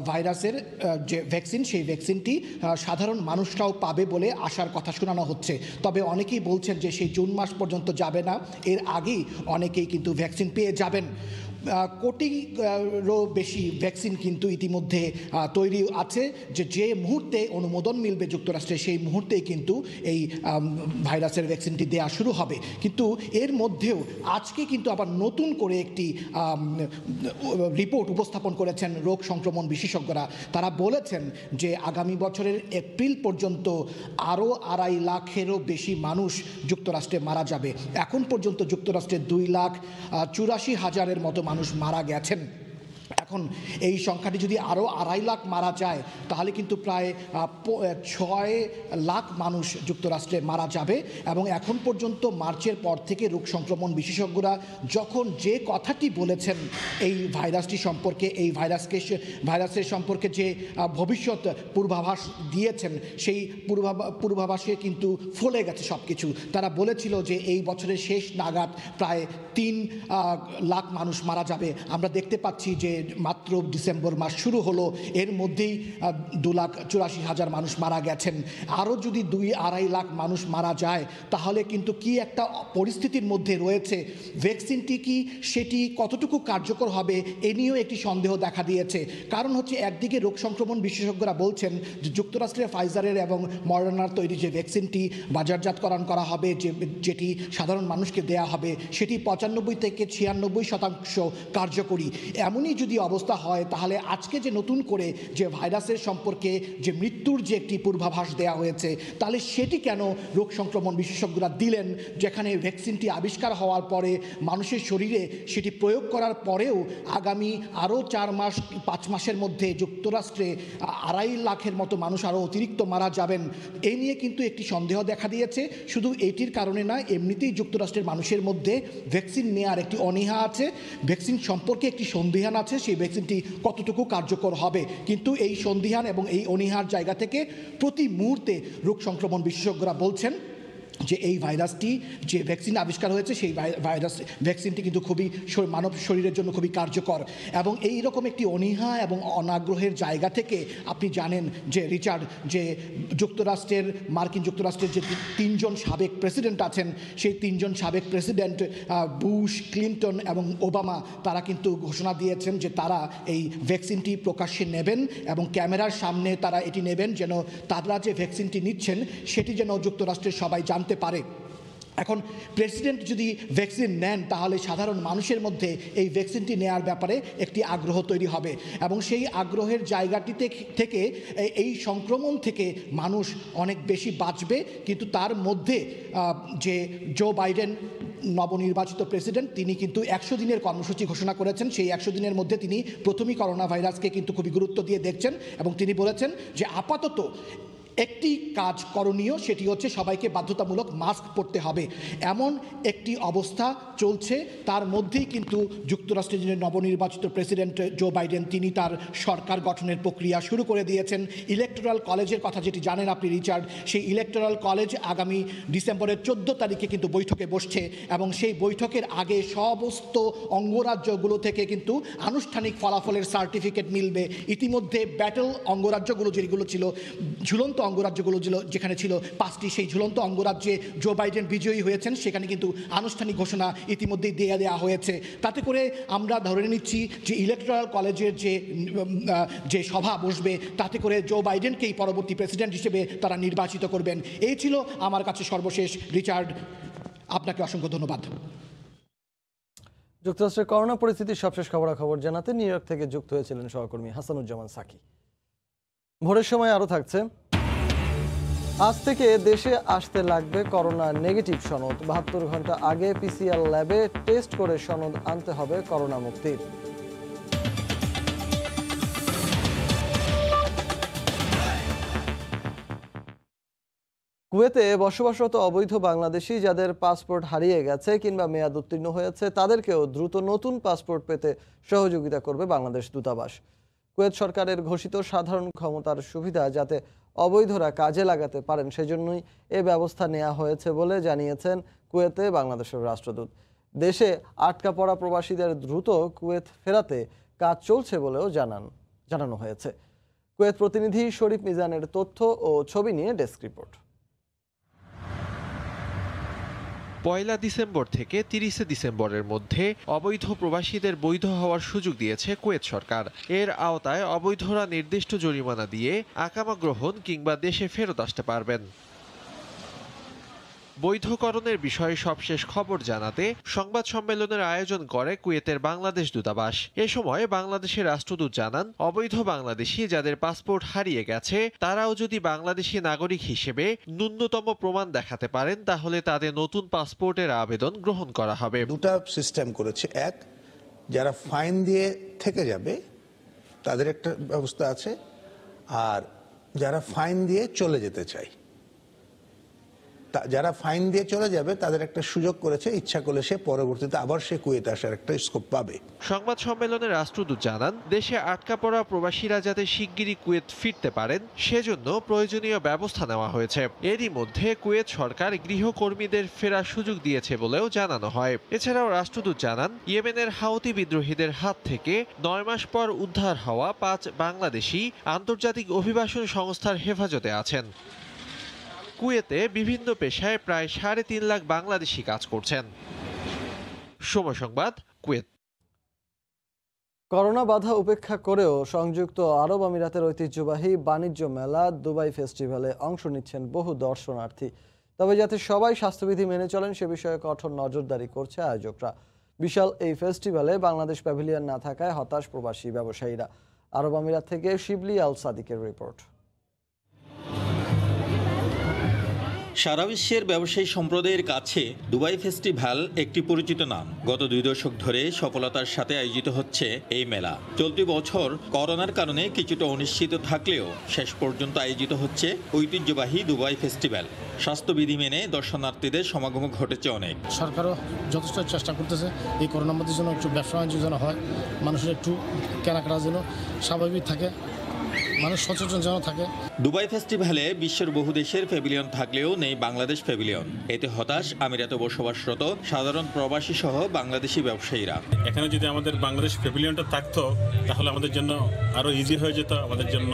ভাইরাসের যে ভ্যাকসিন, সেই ভ্যাকসিনটি সাধারণ মানুষরাও পাবে বলে আশার কথা শোনানো হচ্ছে। তবে অনেকেই বলছেন যে সেই জুন মাস পর্যন্ত যাবে না, এর আগেই অনেকেই কিন্তু ভ্যাকসিন পেয়ে যাবেন। কোটিরও বেশি ভ্যাকসিন কিন্তু ইতিমধ্যে তৈরি আছে, যে মুহূর্তে অনুমোদন মিলবে যুক্তরাষ্ট্রে সেই মুহূর্তেই কিন্তু এই ভাইরাসের ভ্যাকসিনটি দেওয়া শুরু হবে। কিন্তু এর মধ্যেও আজকে কিন্তু আবার নতুন করে একটি রিপোর্ট উপস্থাপন করেছেন রোগ সংক্রমণ বিশেষজ্ঞরা। তারা বলেছেন যে আগামী বছরের এপ্রিল পর্যন্ত আরও 2.5 লাখেরও বেশি মানুষ যুক্তরাষ্ট্রে মারা যাবে। এখন পর্যন্ত যুক্তরাষ্ট্রে 2,84,000-এর মতো মানুষ মারা গেছেন। এখন এই সংখ্যাটি যদি আরও 2.5 লাখ মারা যায় তাহলে কিন্তু প্রায় 6 লাখ মানুষ যুক্তরাষ্ট্রে মারা যাবে। এবং এখন পর্যন্ত মার্চের পর থেকে রোগ সংক্রমণ বিশেষজ্ঞরা যখন যে কথাটি বলেছেন এই ভাইরাসটি সম্পর্কে, এই ভাইরাসের সম্পর্কে যে ভবিষ্যৎ পূর্বাভাস দিয়েছেন, সেই পূর্বাভাসে কিন্তু ফলে গেছে সব কিছু। তারা বলেছিল যে এই বছরের শেষ নাগাদ প্রায় 3 লাখ মানুষ মারা যাবে। আমরা দেখতে পাচ্ছি যে মাত্র ডিসেম্বর মাস শুরু হলো, এর মধ্যেই 2,84,000 মানুষ মারা গেছেন। আরও যদি 2-2.5 লাখ মানুষ মারা যায় তাহলে কিন্তু কি একটা পরিস্থিতির মধ্যে রয়েছে। ভ্যাকসিনটি কি সেটি কতটুকু কার্যকর হবে এ নিয়েও একটি সন্দেহ দেখা দিয়েছে। কারণ হচ্ছে একদিকে রোগ সংক্রমণ বিশেষজ্ঞরা বলছেন যে যুক্তরাষ্ট্রের ফাইজারের এবং মডার্নার তৈরি যে ভ্যাকসিনটি বাজারজাতকরণ করা হবে, যেটি সাধারণ মানুষকে দেয়া হবে, সেটি 95 থেকে 96% কার্যকরী। এমনই যদি অবস্থা হয়, তাহলে আজকে যে নতুন করে যে ভাইরাসের সম্পর্কে যে মৃত্যুর যে একটি পূর্বাভাস দেওয়া হয়েছে, তাহলে সেটি কেন রোগ সংক্রমণ বিশেষজ্ঞরা দিলেন, যেখানে ভ্যাকসিনটি আবিষ্কার হওয়ার পরে মানুষের শরীরে সেটি প্রয়োগ করার পরেও আগামী আরও 4-5 মাসের মধ্যে যুক্তরাষ্ট্রে 2.5 লাখের মতো মানুষ আরও অতিরিক্ত মারা যাবেন। এই নিয়ে কিন্তু একটি সন্দেহ দেখা দিয়েছে। শুধু এটির কারণে না, এমনিতেই যুক্তরাষ্ট্রের মানুষের মধ্যে ভ্যাকসিন নেওয়ার একটি অনীহা আছে, ভ্যাকসিন সম্পর্কে একটি সন্দিহান আছে, সেই ভ্যাকসিনটি কতটুকু কার্যকর হবে। কিন্তু এই সন্দিহান এবং এই অনীহার জায়গা থেকে প্রতি মুহূর্তে রোগ সংক্রমণ বিশেষজ্ঞরা বলছেন যে এই ভাইরাসটি যে ভ্যাকসিন আবিষ্কার হয়েছে, সেই ভ্যাকসিনটি কিন্তু খুবই মানব শরীরের জন্য খুবই কার্যকর। এবং এই রকম একটি অনীহা এবং অনাগ্রহের জায়গা থেকে আপনি জানেন যে রিচার্ড, যে মার্কিন যুক্তরাষ্ট্রের যে 3 জন সাবেক প্রেসিডেন্ট আছেন, সেই 3 জন সাবেক প্রেসিডেন্ট বুশ, ক্লিনটন এবং ওবামা, তারা কিন্তু ঘোষণা দিয়েছেন যে তারা এই ভ্যাকসিনটি প্রকাশ্যে নেবেন এবং ক্যামেরার সামনে তারা এটি নেবেন, যেন তারা যে ভ্যাকসিনটি নিচ্ছেন সেটি যেন যুক্তরাষ্ট্রের সবাই জানতে পারে। এখন প্রেসিডেন্ট যদি ভ্যাকসিন নেন, তাহলে সাধারণ মানুষের মধ্যে এই ভ্যাকসিনটি নেওয়ার ব্যাপারে একটি আগ্রহ তৈরি হবে এবং সেই আগ্রহের জায়গাটি থেকে এই সংক্রমণ থেকে মানুষ অনেক বেশি বাঁচবে। কিন্তু তার মধ্যে যে জো বাইডেন, নবনির্বাচিত প্রেসিডেন্ট, তিনি কিন্তু 100 দিনের কর্মসূচি ঘোষণা করেছেন। সেই 100 দিনের মধ্যে তিনি প্রথমেই করোনা ভাইরাসকে কিন্তু খুবই গুরুত্ব দিয়ে দেখছেন এবং তিনি বলেছেন যে আপাতত একটি কাজ করণীয়, সেটি হচ্ছে সবাইকে বাধ্যতামূলক মাস্ক পরতে হবে। এমন একটি অবস্থা চলছে, তার মধ্যেই কিন্তু যুক্তরাষ্ট্রের যে নবনির্বাচিত প্রেসিডেন্ট জো বাইডেন, তিনি তার সরকার গঠনের প্রক্রিয়া শুরু করে দিয়েছেন। ইলেকটোরাল কলেজের কথা যেটি জানেন আপনি রিচার্ড, সেই ইলেকটোরাল কলেজ আগামী ডিসেম্বরের 14 তারিখে কিন্তু বৈঠকে বসছে এবং সেই বৈঠকের আগে সমস্ত অঙ্গরাজ্যগুলো থেকে কিন্তু আনুষ্ঠানিক ফলাফলের সার্টিফিকেট মিলবে। ইতিমধ্যে ব্যাটল অঙ্গরাজ্যগুলো যেগুলো ছিল, ঝুলন্ত অঙ্গরাজ্যগুলো যেখানে ছিল 5টি, সেই ঝুলন্ত অঙ্গরাজ্যে জো বাইডেন বিজয়ী হয়েছেন, সেখানে কিন্তু আনুষ্ঠানিক ঘোষণা ইতিমধ্যেই দেওয়া হয়েছে। তাতে করে আমরা ধরে নিচ্ছি যে ইলেকটোরাল কলেজের যে সভা বসবে, তাতে করে জো বাইডেনকেই পরবর্তী প্রেসিডেন্ট হিসেবে তারা নির্বাচিত করবেন। এই ছিল আমার কাছে সর্বশেষ। রিচার্ড, আপনাকে অসংখ্য ধন্যবাদ। যুক্তরাষ্ট্রের করোনা পরিস্থিতির সবশেষ খবরাখবর জানাতে নিউ ইয়র্ক থেকে যুক্ত হয়েছিলেন সহকর্মী হাসানুজ্জামান সাকি। ভোরের সময় আরও থাকছে, আজ থেকে দেশে আসতে লাগবে করোনা নেগেটিভ সনদ। 72 ঘন্টা আগে পিসিআর ল্যাবে টেস্ট করে সনদ আনতে হবে করোনা মুক্তির। কুয়েতে বসবাসরত অবৈধ বাংলাদেশি যাদের পাসপোর্ট হারিয়ে গেছে কিংবা মেয়াদ উত্তীর্ণ হয়েছে, তাদেরকেও দ্রুত নতুন পাসপোর্ট পেতে সহযোগিতা করবে বাংলাদেশ দূতাবাস। কুয়েত সরকারের ঘোষিত সাধারণ ক্ষমতার সুবিধা যাতে অবৈধরা কাজে লাগাতে পারেন, সেজন্যই এ ব্যবস্থা নেওয়া হয়েছে বলে জানিয়েছেন কুয়েতে বাংলাদেশের রাষ্ট্রদূত। দেশে আটকা পড়া প্রবাসীদের দ্রুত কুয়েত ফেরাতে কাজ চলছে বলেও জানানো হয়েছে। কুয়েত প্রতিনিধি শরীফ মিজানের তথ্য ও ছবি নিয়ে ডেস্ক রিপোর্ট। 1 ডিসেম্বর থেকে 30 ডিসেম্বরের মধ্যে অবৈধ প্রবাসীদের বৈধ হওয়ার সুযোগ দিয়েছে কুয়েত সরকার। এর আওতায় অবৈধরা নির্দিষ্ট জরিমানা দিয়ে আকামা গ্রহণ কিংবা দেশে ফেরত আসতে পারবেন। বৈধকরণের বিষয়ে সবশেষ খবর জানাতে সংবাদ সম্মেলনের আয়োজন করে কুয়েতের বাংলাদেশ দূতাবাস। এ সময় বাংলাদেশের রাষ্ট্রদূত জানান, অবৈধ বাংলাদেশি যাদের পাসপোর্ট হারিয়ে গেছে তারাও যদি বাংলাদেশি নাগরিক হিসেবে ন্যূনতম প্রমাণ দেখাতে পারেন, তাহলে তাদের নতুন পাসপোর্টের আবেদন গ্রহণ করা হবে। দুটা সিস্টেম করেছে। এক, যারা ফাইন দিয়ে থেকে যাবে তাদের একটা ব্যবস্থা আছে, আর যারা ফাইন দিয়ে চলে যেতে চায়, যারা ফাইন দিয়ে চলে যাবে তাদের একটা সুযোগ করেছে, ইচ্ছা করলে সে পরবর্তীতে আবার সে কুয়েতে আসার একটা স্কোপ পাবে। সংবাদ সম্মেলনে রাষ্ট্রদূত জানান, দেশে আটকা পড়া প্রবাসীরা যাতে শিগগিরই কুয়েত ফিরতে পারেন সেজন্য প্রয়োজনীয় ব্যবস্থা নেওয়া হয়েছে। এরই মধ্যে কুয়েত সরকার গৃহকর্মীদের ফেরার সুযোগ দিয়েছে বলেও জানানো হয়। এছাড়াও রাষ্ট্রদূত জানান, ইয়েমেনের হাউতি বিদ্রোহীদের হাত থেকে 9 মাস পর উদ্ধার হওয়া 5 বাংলাদেশি আন্তর্জাতিক অভিবাসন সংস্থার হেফাজতে আছেন। কুয়েতে বিভিন্ন পেশায় প্রায় 3.5 লাখ বাংলাদেশি কাজ করছেন। সময় সংবাদ, কুয়েত। করোনা বাধা উপেক্ষা করেও সংযুক্ত আরব আমিরাতের ঐতিহ্যবাহী বাণিজ্য মেলা দুবাই ফেস্টিভ্যালে অংশ নিচ্ছেন বহু দর্শনার্থী। তবে যাতে সবাই স্বাস্থ্যবিধি মেনে চলেন সে বিষয়ে কঠোর নজরদারি করছে আয়োজকরা। বিশাল এই ফেস্টিভ্যালে বাংলাদেশ প্যাভিলিয়ন না থাকায় হতাশ প্রবাসী ব্যবসায়ীরা। আরব আমিরাত থেকে শিবলি আল সাদিকের রিপোর্ট। সারা বিশ্বের ব্যবসায়ী সম্প্রদায়ের কাছে দুবাই ফেস্টিভ্যাল একটি পরিচিত নাম। গত 2 দশক ধরে সফলতার সাথে আয়োজিত হচ্ছে এই মেলা। চলতি বছর করোনার কারণে কিছুটা অনিশ্চিত থাকলেও শেষ পর্যন্ত আয়োজিত হচ্ছে ঐতিহ্যবাহী দুবাই ফেস্টিভ্যাল। স্বাস্থ্যবিধি মেনে দর্শনার্থীদের সমাগম ঘটেছে অনেক। সরকারও যথেষ্ট চেষ্টা করতেছে এই করোনার মধ্যে যেন একটু ব্যবসা বাণিজ্য যেন হয়, মানুষের একটু কেনাকাটা যেন স্বাভাবিক থাকে, মানুষ সচেতন যেন থাকে। দুবাই ফেস্টিভ্যালে বিশ্বের বহু দেশের প্যাভিলিয়ন থাকলেও নেই বাংলাদেশ প্যাভিলিয়ন। এতে হতাশ আমিরাতে বসবাসরত সাধারণ প্রবাসী সহ বাংলাদেশি ব্যবসায়ীরা। এখানে যদি আমাদের বাংলাদেশ প্যাভিলিয়নটা থাকতো তাহলে আমাদের জন্য আরো ইজি হয়ে যেত, আমাদের জন্য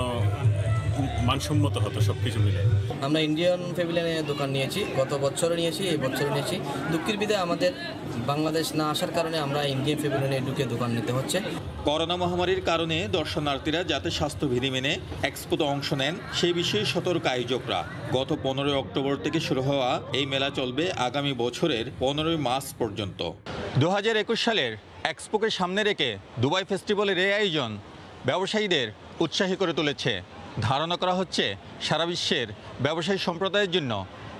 মানসম্মত হতো সবকিছু মিলে। আমরা ইন্ডিয়ান প্যাভিলিয়নে দোকান নিয়েছি, গত বছরও নিয়েছি, এই বছরও নিয়েছি। দুঃখের বিধে আমাদের বাংলাদেশ না আসার কারণে আমরা ইন্ডিয়ান প্যাভিলিয়নে ঢুকে দোকান নিতে হচ্ছে। করোনা মহামারীর কারণে দর্শনার্থীরা যাতে স্বাস্থ্যবিধি মেনে এক্সপোতে অংশ নেন সেই বিষয়ে সতর্ক আয়োজকরা। গত 15 অক্টোবর থেকে শুরু হওয়া এই মেলা চলবে আগামী বছরের 15 মার্চ পর্যন্ত। 2021 সালের এক্সপোকে সামনে রেখে দুবাই ফেস্টিভ্যালের এই আয়োজন ব্যবসায়ীদের উৎসাহী করে তুলেছে। ধারণা করা হচ্ছে সারা বিশ্বের ব্যবসায়ী সম্প্রদায়ের জন্য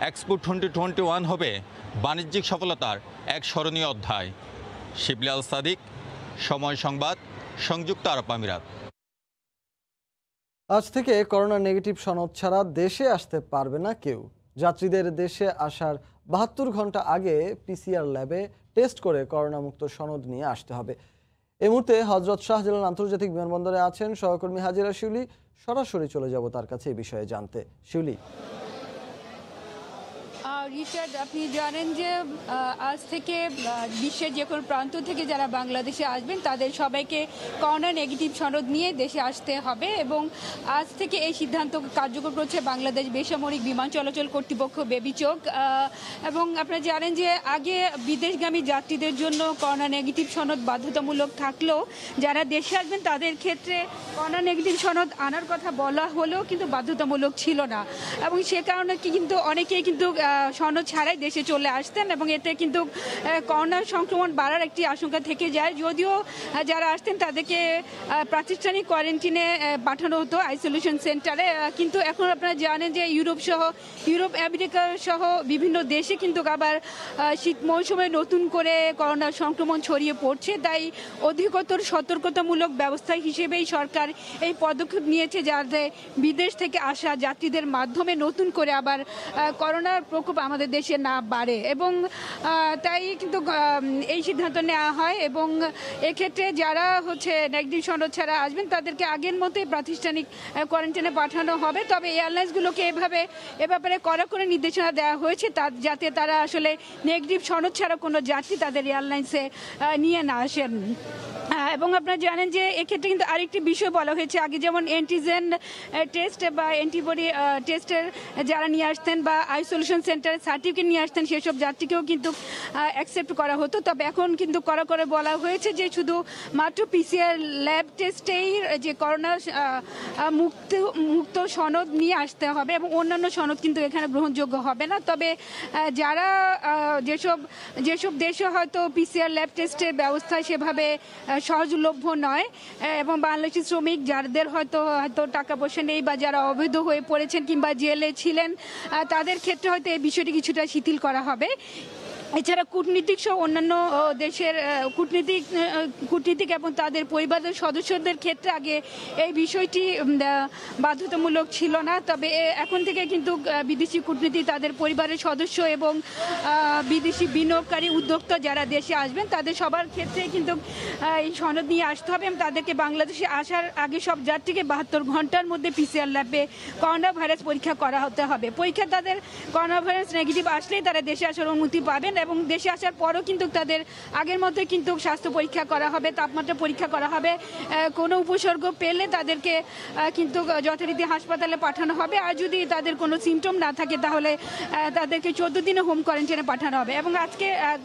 এক্সপো 2021 হবে বাণিজ্যিক সফলতার এক স্মরণীয় অধ্যায়। শিবলি আল সাদিক, সময় সংবাদ, সংযুক্ত আরব আমিরাত। আজ থেকে করোনা নেগেটিভ সনদ ছাড়া দেশে আসতে পারবে না কেউ। যাত্রীদের দেশে আসার 72 ঘন্টা আগে পিসিআর ল্যাবে টেস্ট করে করোনামুক্ত সনদ নিয়ে আসতে হবে। এই মুহূর্তে হযরত শাহজালাল আন্তর্জাতিক বিমানবন্দরে আছেন সহকর্মী হাজিরা শিউলি। সরাসরি চলে যাব তার কাছে এই বিষয়ে জানতে। শিউলি। রিচার্ড, আপনি জানেন যে আজ থেকে বিশ্বের যে কোনো প্রান্ত থেকে যারা বাংলাদেশে আসবেন তাদের সবাইকে করোনা নেগেটিভ সনদ নিয়ে দেশে আসতে হবে এবং আজ থেকে এই সিদ্ধান্ত কার্যকর করছে বাংলাদেশ বেসামরিক বিমান চলাচল কর্তৃপক্ষ বেবিচক। এবং আপনারা জানেন যে আগে বিদেশগামী যাত্রীদের জন্য করোনা নেগেটিভ সনদ বাধ্যতামূলক থাকলেও যারা দেশে আসবেন তাদের ক্ষেত্রে করোনা নেগেটিভ সনদ আনার কথা বলা হলেও কিন্তু বাধ্যতামূলক ছিল না এবং সে কারণে কিন্তু অনেকেই কিন্তু সনদ ছাড়াই দেশে চলে আসতেন এবং এতে কিন্তু করোনা সংক্রমণ বাড়ার একটি আশঙ্কা থেকে যায়। যদিও যারা আসতেন তাদেরকে প্রাতিষ্ঠানিক কোয়ারেন্টিনে পাঠানো হতো আইসোলেশন সেন্টারে, কিন্তু এখন আপনারা জানেন যে ইউরোপ আমেরিকা সহ বিভিন্ন দেশে কিন্তু আবার শীত মৌসুমে নতুন করে করোনা সংক্রমণ ছড়িয়ে পড়ছে। তাই অধিকতর সতর্কতামূলক ব্যবস্থা হিসেবেই সরকার এই পদক্ষেপ নিয়েছে যাতে বিদেশ থেকে আসা যাত্রীদের মাধ্যমে নতুন করে আবার করোনার প্রকোপ আমাদের দেশে না বাড়ে এবং তাই কিন্তু এই সিদ্ধান্ত নেওয়া হয় এবং এক্ষেত্রে যারা নেগেটিভ সনদ ছাড়া আসবেন তাদেরকে আগের মতোই প্রাতিষ্ঠানিক কোয়ারেন্টাইনে পাঠানো হবে। তবে এয়ারলাইন্সগুলোকে এ ব্যাপারে কড়া করে নির্দেশনা দেওয়া হয়েছে যাতে তারা আসলে নেগেটিভ সনদ ছাড়া কোনো যাত্রী তাদের এয়ারলাইন্সে নিয়ে না আসেন। এবং আপনারা জানেন যে এক্ষেত্রে কিন্তু আরেকটি বিষয় বলা হয়েছে, আগে যেমন অ্যান্টিজেন টেস্ট বা অ্যান্টিবডি টেস্টের যারা নিয়ে আসতেন বা আইসোলেশন সেন্টারে সার্টিফিকেট নিয়ে আসতেন সেসব যাত্রীকেও কিন্তু অ্যাকসেপ্ট করা হতো। তবে এখন কিন্তু কড়া করে বলা হয়েছে যে শুধু মাত্র পিসিআর ল্যাব টেস্টেই যে করোনা মুক্ত সনদ নিয়ে আসতে হবে এবং অন্যান্য সনদ কিন্তু এখানে গ্রহণযোগ্য হবে না। তবে যারা যেসব দেশে হয়তো পিসিআর ল্যাব টেস্টের ব্যবস্থা সেভাবে সহজলভ্য নয় এবং বাংলাদেশি শ্রমিক যাদের হয়তো টাকা পয়সা নেই বা যারা অবৈধ হয়ে পড়েছেন কিংবা জেলে ছিলেন তাদের ক্ষেত্রে হয়তো এই বিষয়টি কিছুটা শিথিল করা হবে। এছাড়া কূটনীতিক সহ অন্যান্য দেশের কূটনীতিক এবং তাদের পরিবারের সদস্যদের ক্ষেত্রে আগে এই বিষয়টি বাধ্যতামূলক ছিল না। তবে এখন থেকে কিন্তু বিদেশি কূটনীতি তাদের পরিবারের সদস্য এবং বিদেশি বিনিয়োগকারী উদ্যোক্তা যারা দেশে আসবেন তাদের সবার ক্ষেত্রে কিন্তু এই সনদ নিয়ে আসতে হবে এবং তাদেরকে বাংলাদেশে আসার আগে সব যাত্রীকে 72 ঘন্টার মধ্যে পিসিআর ল্যাবে করোনা ভাইরাস পরীক্ষা করা হতে হবে। পরীক্ষা তাদের করোনা ভাইরাস নেগেটিভ আসলেই তারা দেশে আসার অনুমতি পাবেন এবং দেশে আসার পরও কিন্তু তাদের আগের মতো কিন্তু স্বাস্থ্য পরীক্ষা করা হবে, তাপমাত্রা পরীক্ষা করা হবে। কোনো উপসর্গ পেলে তাদেরকে কিন্তু যথারীতি হাসপাতালে পাঠানো হবে আর যদি তাদের কোনো সিমটম না থাকে তাহলে তাদেরকে 14 দিনে হোম কোয়ারেন্টাইনে পাঠানো হবে। এবং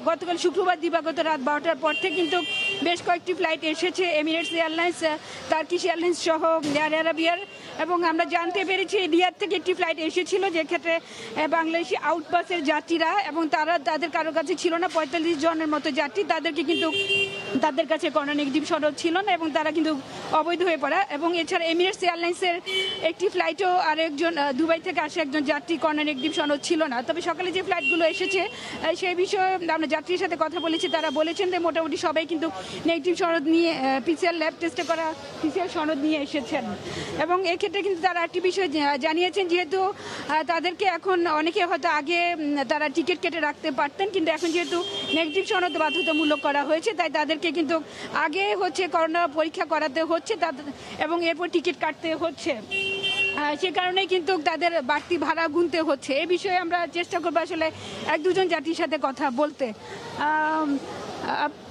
গতকাল শুক্রবার দিবাগত রাত 12টার পর থেকে কিন্তু বেশ কয়েকটি ফ্লাইট এসেছে, এমিরেটস এয়ারলাইন্স, টার্কিশ এয়ারলাইন্স সহ এয়ার আরাবিয়ার, এবং আমরা জানতে পেরেছি রিয়াদ থেকে একটি ফ্লাইট এসেছিল যেক্ষেত্রে বাংলাদেশি আউটবাসের যাত্রীরা এবং তাদের কারো কাছে ছিল না। 45 জনের মতো যাত্রী, তাদেরকে কিন্তু তাদের কাছে করোনা নেগেটিভ সনদ ছিল না এবং তারা কিন্তু অবৈধ হয়ে পড়া। এবং এছাড়া এমিরেটস এয়ারলাইন্সের একটি ফ্লাইটও আরেকজন দুবাই থেকে আসা একজন যাত্রী করোনা নেগেটিভ সনদ ছিল না। তবে সকালে যে ফ্লাইটগুলো এসেছে সেই বিষয়ে আমরা যাত্রীর সাথে কথা বলেছি, তারা বলেছেন যে মোটামুটি সবাই কিন্তু নেগেটিভ সনদ নিয়ে পিসিআর ল্যাব টেস্টে করা পিসিআর সনদ নিয়ে এসেছেন। এবং এক্ষেত্রে কিন্তু তারা একটি বিষয় জানিয়েছেন, যেহেতু তাদেরকে এখন অনেকে হয়তো আগে তারা টিকিট কেটে রাখতে পারতেন, কিন্তু এখন যেহেতু নেগেটিভ সনদ বাধ্যতামূলক করা হয়েছে তাই তাদেরকে কিন্তু আগে হচ্ছে করোনা পরীক্ষা করাতে হচ্ছে এবং এরপর টিকিট কাটতে হচ্ছে। সে কারণেই কিন্তু তাদের বাড়তি ভাড়া গুনতে হচ্ছে। এই বিষয়ে আমরা চেষ্টা করবো আসলে 1-2 জন যাত্রীর সাথে কথা বলতে।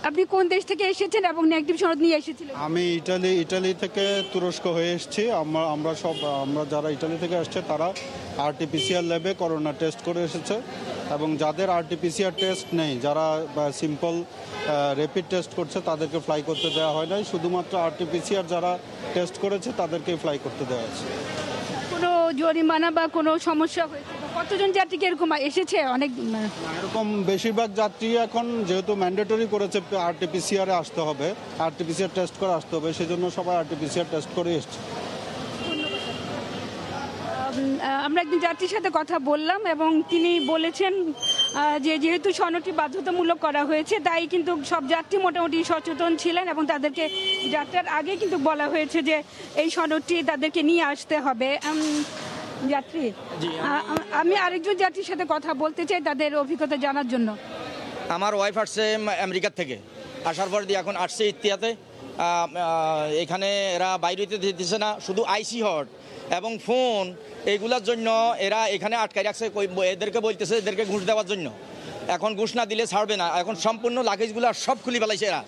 আপনি কোন দেশ থেকে এসেছেন এবং নেগেটিভ সনদ নিয়ে এসেছিলেন? আমি ইটালি থেকে তুরস্ক হয়ে এসেছি। আমরা যারা ইটালি থেকে আসছে তারা আরটিপিসিআর ল্যাবে করোনা টেস্ট করে এসেছে এবং যাদের আরটিপিসিআর টেস্ট নেই, যারা সিম্পল র্যাপিড টেস্ট করছে তাদেরকে ফ্লাই করতে দেওয়া হয় নাই। শুধুমাত্র আরটিপিসিআর যারা টেস্ট করেছে তাদেরকেই ফ্লাই করতে দেওয়া হয়েছে। কোনো জরিমানা বা কোনো সমস্যা হয়েছে? কতজন যাত্রীকে এরকম এসেছে? অনেক এরকম বেশিরভাগ যাত্রী এখন যেহেতু ম্যান্ডেটরি করেছে আরটিপিসিআরে আসতে হবে, আরটিপিসিআর টেস্ট করে আসতে হবে, সেই জন্য সবাই আরটিপিসিআর টেস্ট করে এসছে। আমরা একজন যাত্রীর সাথে কথা বললাম এবং তিনি বলেছেন যে যেহেতু সনদটি বাধ্যতামূলক করা হয়েছে তাই কিন্তু সব যাত্রী মোটামুটি সচেতন ছিলেন এবং তাদেরকে যাত্রার আগে কিন্তু বলা হয়েছে যে এই সনদটি তাদেরকে নিয়ে আসতে হবে। যাত্রী, আমি আরেকজন যাত্রীর সাথে কথা বলতে চাই তাদের অভিজ্ঞতা জানার জন্য। আমার ওয়াইফ আসছে আমেরিকার থেকে, আসার পর দিয়ে এখন আসছে ইতিহাতে। এখানে এরা বাইরে দিতেছে না, শুধু আইসি হট এবং ফোন এইগুলোর জন্য এরা এখানে আটকাই রাখছে। এদেরকে বলতেছে এদেরকে ঘুষ দেওয়ার জন্য। এখন ঘুষ না দিলে ছাড়বে না। এখন সম্পূর্ণ লাগেজগুলো সব খুলি ফেলাইছে এরা,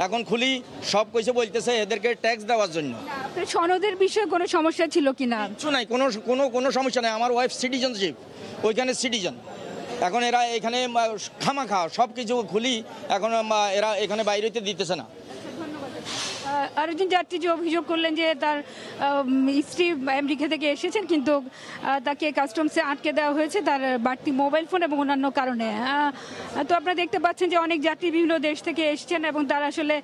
এখন খুলি সব কইছে বলতেছে এদেরকে ট্যাক্স দেওয়ার জন্য। সনদের বিষয়ে কোনো সমস্যা ছিল কিনা? কিছু নাই, কোনো সমস্যা নাই। আমার ওয়াইফ সিটিজেনশিপ, ওইখানে সিটিজেন। এখন এরা এখানে খামাখা সব কিছু খুলি, এখন এরা এখানে বাইরে দিতেছে না। আরেকজন যাত্রী যে অভিযোগ করলেন যে তার স্ত্রী আমেরিকা থেকে এসেছেন কিন্তু তাকে কাস্টমসে আটকে দেওয়া হয়েছে তার বাড়তি মোবাইল ফোন এবং অন্যান্য কারণে। তো আপনারা দেখতে পাচ্ছেন যে অনেক যাত্রী বিভিন্ন দেশ থেকে এসেছেন এবং তারা আসলে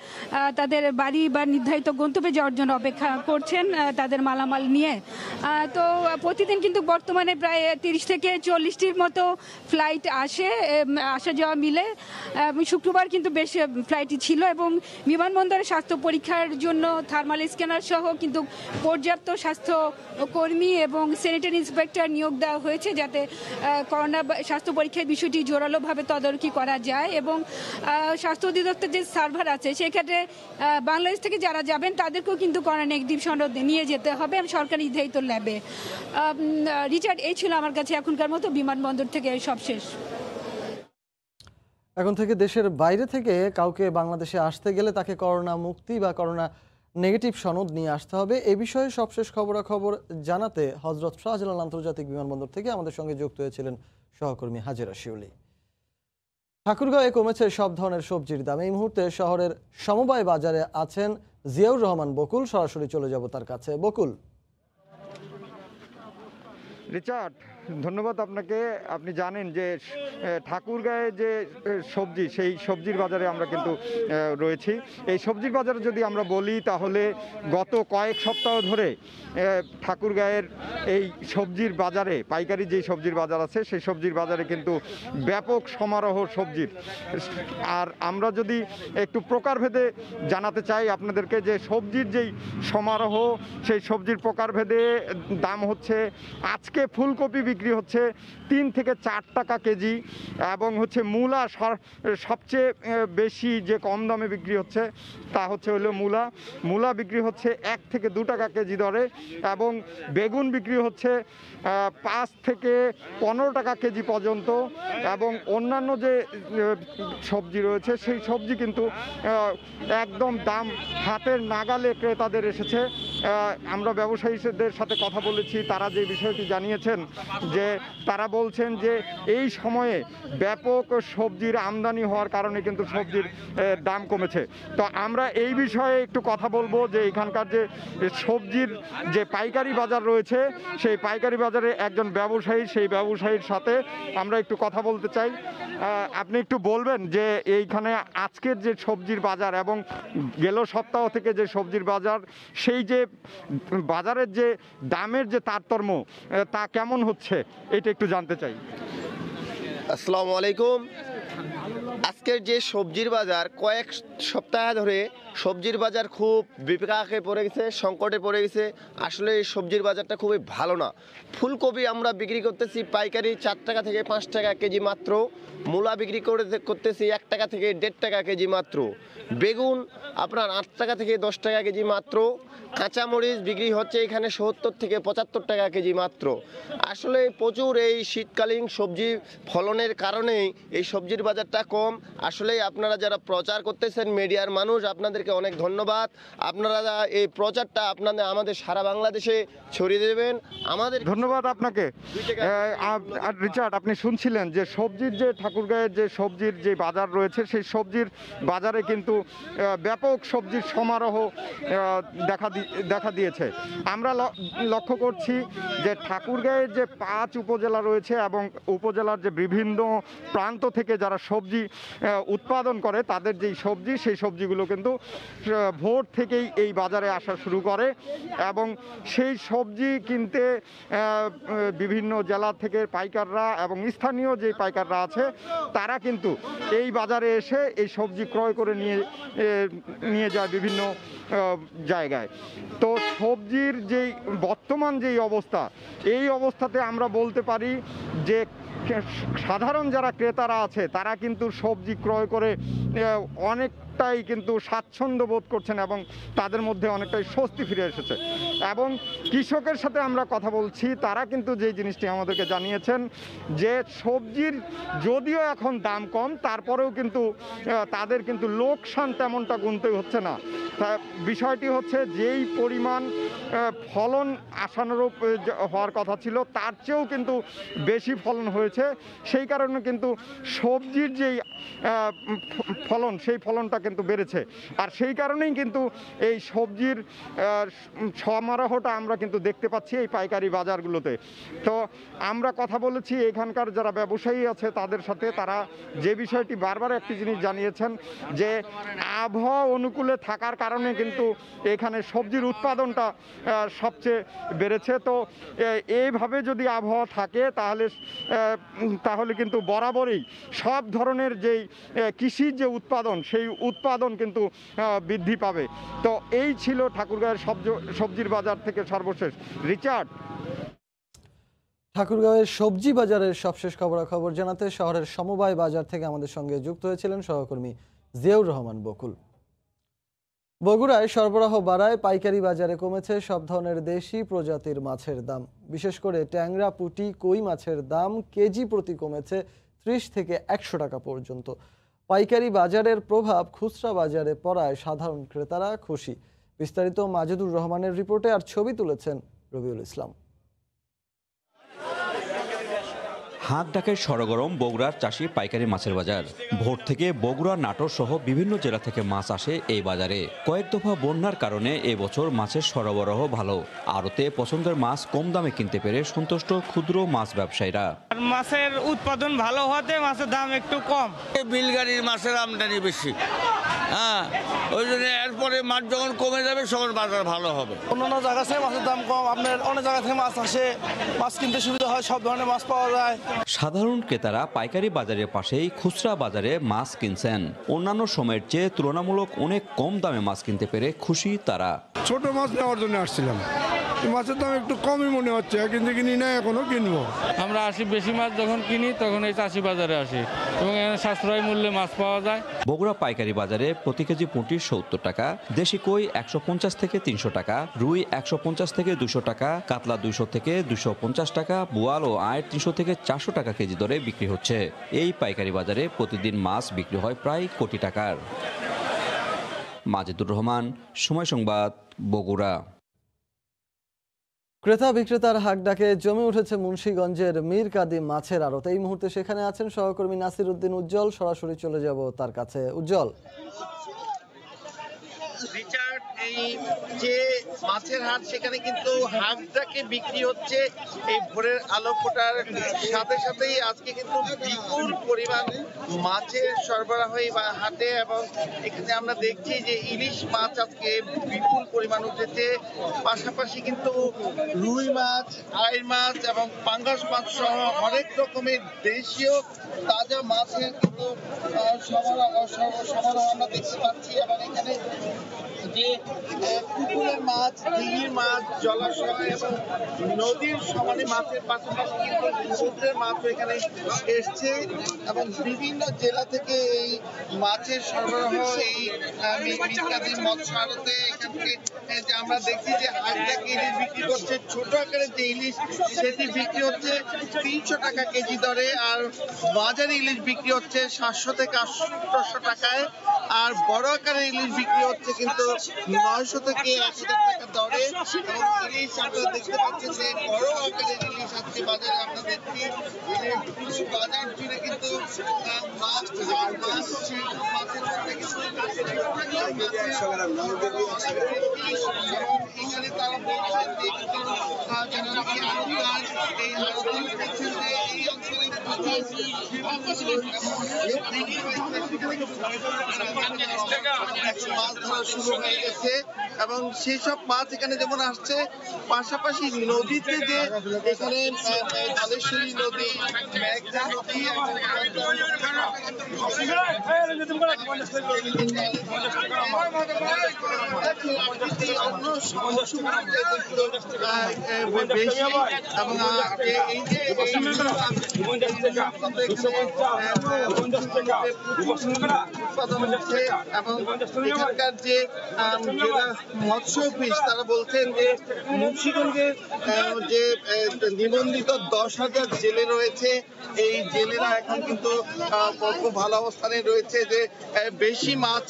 তাদের বাড়ি বা নির্ধারিত গন্তব্যে যাওয়ার জন্য অপেক্ষা করছেন তাদের মালামাল নিয়ে। তো প্রতিদিন কিন্তু বর্তমানে প্রায় 30 থেকে 40টির মতো ফ্লাইট আসা যাওয়া মিলে। শুক্রবার কিন্তু বেশ ফ্লাইটই ছিল এবং বিমানবন্দরে স্বাস্থ্য পরীক্ষার জন্য থার্মাল স্ক্যানার সহ কিন্তু পর্যাপ্ত স্বাস্থ্য কর্মী এবং স্যানিটারি ইন্সপেক্টর নিয়োগ দেওয়া হয়েছে যাতে করোনা স্বাস্থ্য পরীক্ষার বিষয়টি জোরালোভাবে তদারকি করা যায়। এবং স্বাস্থ্য অধিদপ্তর যে সার্ভার আছে সেক্ষেত্রে বাংলাদেশ থেকে যারা যাবেন তাদেরকেও কিন্তু করোনা নেগেটিভ সনদ নিয়ে যেতে হবে সরকারি নির্ধারিত ল্যাবে। রিচার্ড, এই ছিল আমার কাছে এখনকার মতো বিমানবন্দর থেকে সব শেষ। এখন থেকে দেশের বাইরে থেকে কাউকে বাংলাদেশে আসতে গেলে তাকে করোনা মুক্তি বা করোনা নেগেটিভ সনদ নিয়ে আসতে হবে। এ বিষয়ে সবশেষ খবরাখবর জানাতে হযরত শাহজালাল আন্তর্জাতিক বিমানবন্দর থেকে আমাদের সঙ্গে যুক্ত হয়েছিলেন সহকর্মী হাজেরা শিউলি। ঠাকুরগাঁওয়ে কমেছে সব ধরনের সবজির দাম। এই মুহূর্তে শহরের সমবায় বাজারে আছেন জিয়াউর রহমান বকুল। সরাসরি চলে যাব তার কাছে। বকুল। রিচার্ড, ধন্যবাদ আপনাকে। আপনি জানেন যে ঠাকুরগাঁয়ে যে সবজি, সেই সবজির বাজারে আমরা কিন্তু রয়েছি। এই সবজির বাজারে যদি আমরা বলি তাহলে গত কয়েক সপ্তাহ ধরে ঠাকুরগাঁয়ের এই সবজির বাজারে, পাইকারি যে সবজির বাজার আছে সেই সবজির বাজারে কিন্তু ব্যাপক সমারোহ সবজির। আর আমরা যদি একটু প্রকারভেদে জানাতে চাই আপনাদেরকে যে সবজির যেই সমারোহ, সেই সবজির প্রকারভেদে দাম হচ্ছে, আজকে ফুলকপি বিক্রি হচ্ছে 3 থেকে 4 টাকা কেজি এবং হচ্ছে মূলা সবচেয়ে বেশি যে কম দামে বিক্রি হচ্ছে তা হচ্ছে হলো মূলা বিক্রি হচ্ছে 1 থেকে 2 টাকা কেজি দরে এবং বেগুন বিক্রি হচ্ছে 5 থেকে 15 টাকা কেজি পর্যন্ত এবং অন্যান্য যে সবজি রয়েছে সেই সবজি কিন্তু একদম দাম হাতের নাগালে ক্রেতাদের এসেছে। আমরা ব্যবসায়ীদের সাথে কথা বলেছি, তারা যে বিষয়টি জানিয়েছেন যে তারা বলছেন যে এই সময়ে ব্যাপক সবজির আমদানি হওয়ার কারণে কিন্তু সবজির দাম কমেছে। তো আমরা এই বিষয়ে একটু কথা বলবো যে এখানকার যে সবজির যে পাইকারি বাজার রয়েছে সেই পাইকারি বাজারে একজন ব্যবসায়ী, সেই ব্যবসায়ীর সাথে আমরা একটু কথা বলতে চাই। আপনি একটু বলবেন যে এইখানে আজকের যে সবজির বাজার এবং গেল সপ্তাহ থেকে যে সবজির বাজার, সেই যে বাজারের যে দামের যে তারতম্য তা কেমন হচ্ছে এটা একটু জানতে চাই। আসসালামু আলাইকুম। আজকের যে সবজির বাজার, কয়েক সপ্তাহ ধরে সবজির বাজার খুব বিপাকে পড়ে গেছে, সংকটে পড়ে গেছে। আসলে এই সবজির বাজারটা খুবই ভালো না। ফুলকপি আমরা বিক্রি করতেছি পাইকারি 4 টাকা থেকে 5 টাকা কেজি মাত্র। মূলা বিক্রি করতেছি 1 টাকা থেকে 1.5 টাকা কেজি মাত্র। বেগুন আপনার 8 টাকা থেকে 10 টাকা কেজি মাত্র। কাঁচামরিচ বিক্রি হচ্ছে এখানে 70 থেকে 75 টাকা কেজি মাত্র। আসলে প্রচুর এই শীতকালীন সবজি ফলনের কারণেই এই সবজির বাজারটা কম। আসলে আপনারা যারা প্রচার করতেছেন মিডিয়ার মানুষ, আপনাদেরকে অনেক ধন্যবাদ। আপনারা এই প্রচারটা আমাদের সারা বাংলাদেশে ছড়িয়ে দেবেন। আমাদের ধন্যবাদ আপনাকে। রিচার্ড, আপনি শুনছিলেন যে সবজির যে ঠাকুরগাঁয়ের যে সবজির যে বাজার রয়েছে, সেই সবজির বাজারে কিন্তু ব্যাপক সবজির সমারোহ দেখা দিয়েছে। আমরা লক্ষ্য করছি যে ঠাকুরগাঁয়ের যে 5 উপজেলা রয়েছে এবং উপজেলার যে বিভিন্ন প্রান্ত থেকে যারা সবজি উৎপাদন করে তাদের যেই সবজি, সেই সবজিগুলো কিন্তু ভোর থেকেই এই বাজারে আসা শুরু করে এবং সেই সবজি কিনতে বিভিন্ন জেলা থেকে পাইকাররা এবং স্থানীয় যে পাইকাররা আছে তারা কিন্তু এই বাজারে এসে এই সবজি ক্রয় করে নিয়ে যায় বিভিন্ন জায়গায়। তো সবজির যেই বর্তমান যেই অবস্থা, এই অবস্থাতে আমরা বলতে পারি যে সাধারণ যারা ক্রেতারা আছে তারা কিন্তু সবজি ক্রয় করে অনেকটাই কিন্তু স্বাচ্ছন্দ্য বোধ করছেন এবং তাদের মধ্যে অনেকটাই স্বস্তি ফিরে এসেছে। এবং কৃষকের সাথে আমরা কথা বলছি, তারা কিন্তু যে জিনিসটি আমাদেরকে জানিয়েছেন যে সবজির যদিও এখন দাম কম, তারপরেও কিন্তু তাদের কিন্তু লোকসান তেমনটা গুনতে হচ্ছে না। বিষয়টি হচ্ছে যেই পরিমাণ ফলন আশানুরূপ হওয়ার কথা ছিল তার চেয়েও কিন্তু বেশি ফলন হয়েছে। সেই কারণে কিন্তু সবজির যেই ফলন, সেই ফলনটা কিন্তু বেড়েছে। আর সেই কারণেই কিন্তু এই সবজির সমারোহটা আমরা কিন্তু দেখতে পাচ্ছি এই পাইকারি বাজারগুলোতে। তো আমরা কথা বলেছি এখানকার যারা ব্যবসায়ী আছে তাদের সাথে, তারা যে বিষয়টি বারবার একটি জিনিস জানিয়েছেন যে আবহাওয়া অনুকূলে থাকার কারণে কিন্তু এখানে সবজির উৎপাদনটা সবচেয়ে বেড়েছে। তো এইভাবে যদি আবহাওয়া থাকে তাহলে কিন্তু বরাবরই সব ধরনের যেই কৃষির যে উৎপাদন, সেই উৎপাদন কিন্তু বৃদ্ধি পাবে। তো এই ছিল ঠাকুরগাঁয়ের সবজির বাজার থেকে সর্বশেষ। রিচার্ড। ঠাকুরগাঁওয়ের সবজি বাজারের সবশেষ খবরাখবর জানাতে শহরের সমবায় বাজার থেকে আমাদের সঙ্গে যুক্ত হয়েছিলেন সহকর্মী জিয়াউর রহমান বকুল। বগুড়ায় সরবরাহ বাড়ায় পাইকারি বাজারে কমেছে সব ধরনের দেশি প্রজাতির মাছের দাম। বিশেষ করে ট্যাংরা, পুঁটি, কই মাছের দাম কেজি প্রতি কমেছে 30 থেকে 100 টাকা পর্যন্ত। পাইকারি বাজারের প্রভাব খুচরা বাজারে পড়ায় সাধারণ ক্রেতারা খুশি। বিস্তারিত মাজেদুর রহমানের রিপোর্টে, আর ছবি তুলেছেন রবিউল ইসলাম। হাত ডাকের সরগরম বগুড়ার চাষি পাইকারি মাছের বাজার। ভোর থেকে বগুড়া, নাটোর সহ বিভিন্ন জেলা থেকে মাছ আসে এই বাজারে। কয়েক দফা বন্যার কারণে এবছর মাছের সরবরাহ ভালো। আড়তে পছন্দের মাছ কম দামে কিনতে পেরে সন্তুষ্ট ক্ষুদ্র মাছ ব্যবসায়ীরা। মাছের উৎপাদন ভালো হওয়াতে মাছের দাম একটু কম। বিলগাড়ির মাছের আমদানি বেশি, ওই জন্য এরপরে মাছ যখন কমে যাবে তখন বাজার ভালো হবে। অন্যান্য জায়গা থেকে মাছের দাম কম, আপনার অনেক জায়গা থেকে মাছ আসে, মাছ কিনতে সুবিধা হয়, সব ধরনের মাছ পাওয়া যায়। সাধারণ ক্রেতারা পাইকারি বাজারের পাশেই খুচরা বাজারে মাছ কিনছেন। অন্যান্য সময়ের চেয়ে তুলনামূলক অনেক কম দামে মাছ কিনতে পেরে খুশি তারা। ছোট মাছ নেওয়ার জন্য আসছিলাম, মাছের দাম একটু কমই মনে হচ্ছে, কিন্তু কিনি না, এখনো কিনবো। আমরা আসি বেশি মাছ যখন কিনি তখন এই চাষি বাজারে আসি এবং এখানে সাশ্রয় মূল্যে মাছ পাওয়া যায়। বগুড়া পাইকারি বাজারে প্রতি কেজি পুঁটি 70 টাকা, দেশি কই 150 থেকে 300 টাকা, রুই 150 থেকে 200 টাকা, কাতলা 200 থেকে 250 টাকা, বোয়াল ও আয়ের 300 থেকে 400 টাকা কেজি দরে বিক্রি হচ্ছে। এই পাইকারি বাজারে প্রতিদিন মাছ বিক্রি হয় প্রায় কোটি টাকার। মাজেদুর রহমান, সময় সংবাদ, বগুড়া। ক্রেতা বিক্রেতার হাকডাকে জমে উঠেছে মুন্সিগঞ্জের মীর কাদিম মাছের আড়ত। এই মুহূর্তে সেখানে আছেন সহকর্মী নাসির উদ্দিন উজ্জ্বল। সরাসরি চলে যাব তার কাছে। উজ্জ্বল, রিচার্ড, এই যে মাছের হাট সেখানে কিন্তু হাটটাকে বিক্রি হচ্ছে এই ভোরের আলো ফোটার সাথে সাথেই আজকে কিন্তু বিপুল পরিমাণ মাছের সরবরাহ বা হাটে, এবং এখানে আমরা দেখছি যে ইলিশ মাছ আজকে বিপুল পরিমাণ উঠেছে। পাশাপাশি কিন্তু রুই মাছ, আইড় মাছ এবং পাঙ্গাস মাছ সহ অনেক রকমের দেশীয় তাজা মাছের কিন্তু সমারোহ আমরা দেখতে পাচ্ছি। এবং এখানে যে পুকুরের মাছ, দিঘির মাছ, জলাশয় এবং নদীর সমানে মাছের পাশাপাশি কিন্তু সমুদ্রের মাছও এখানে এসছে, এবং বিভিন্ন জেলা থেকে এই মাছের সরবরাহ এই মীর কাদিম মৎস্য আড়তে। এখানে যে আমরা দেখছি যে হাটটাকে ইলিশ বিক্রি করছে, ছোট আকারের যে ইলিশ সেটি বিক্রি হচ্ছে 300 টাকা কেজি দরে, আর বাজারে ইলিশ বিক্রি হচ্ছে 700 থেকে 800 টাকায়, আর বড় আকারের ইলিশ বিক্রি হচ্ছে কিন্তু 900 থেকে 1000 টাকা দরে। এবং ইলিশ আপনারা দেখতে পাচ্ছেন যে বড় আকারের ইলিশ আজকে বাজারে আমরা দেখছি বাজার জুড়ে কিন্তু মাছ আর মাছ, সেই মাছের মধ্যে কিন্তু এখানে তারা বলছেন যে যারা নাকি আড়তদার, এই আড়তদার বলছেন যে এই অঞ্চলে মাছ ধরা শুরু হয়ে গেছে, এবং সেই সব মাছ এখানে যেমন আসছে। পাশাপাশি নদীতে যে এখানে ধলেশ্বরী নদী, মেঘনা নদী, বেশি, এবং এই যে উৎপাদন হচ্ছে। এবং এখানকার যে মৎস্য অফিস তারা বলছেন যে মুন্সিগঞ্জে যে নিবন্ধিত 10,000 জেলে রয়েছে, এই জেলেরা এখন কিন্তু খুব ভালো অবস্থানে রয়েছে, যে বেশি মাছ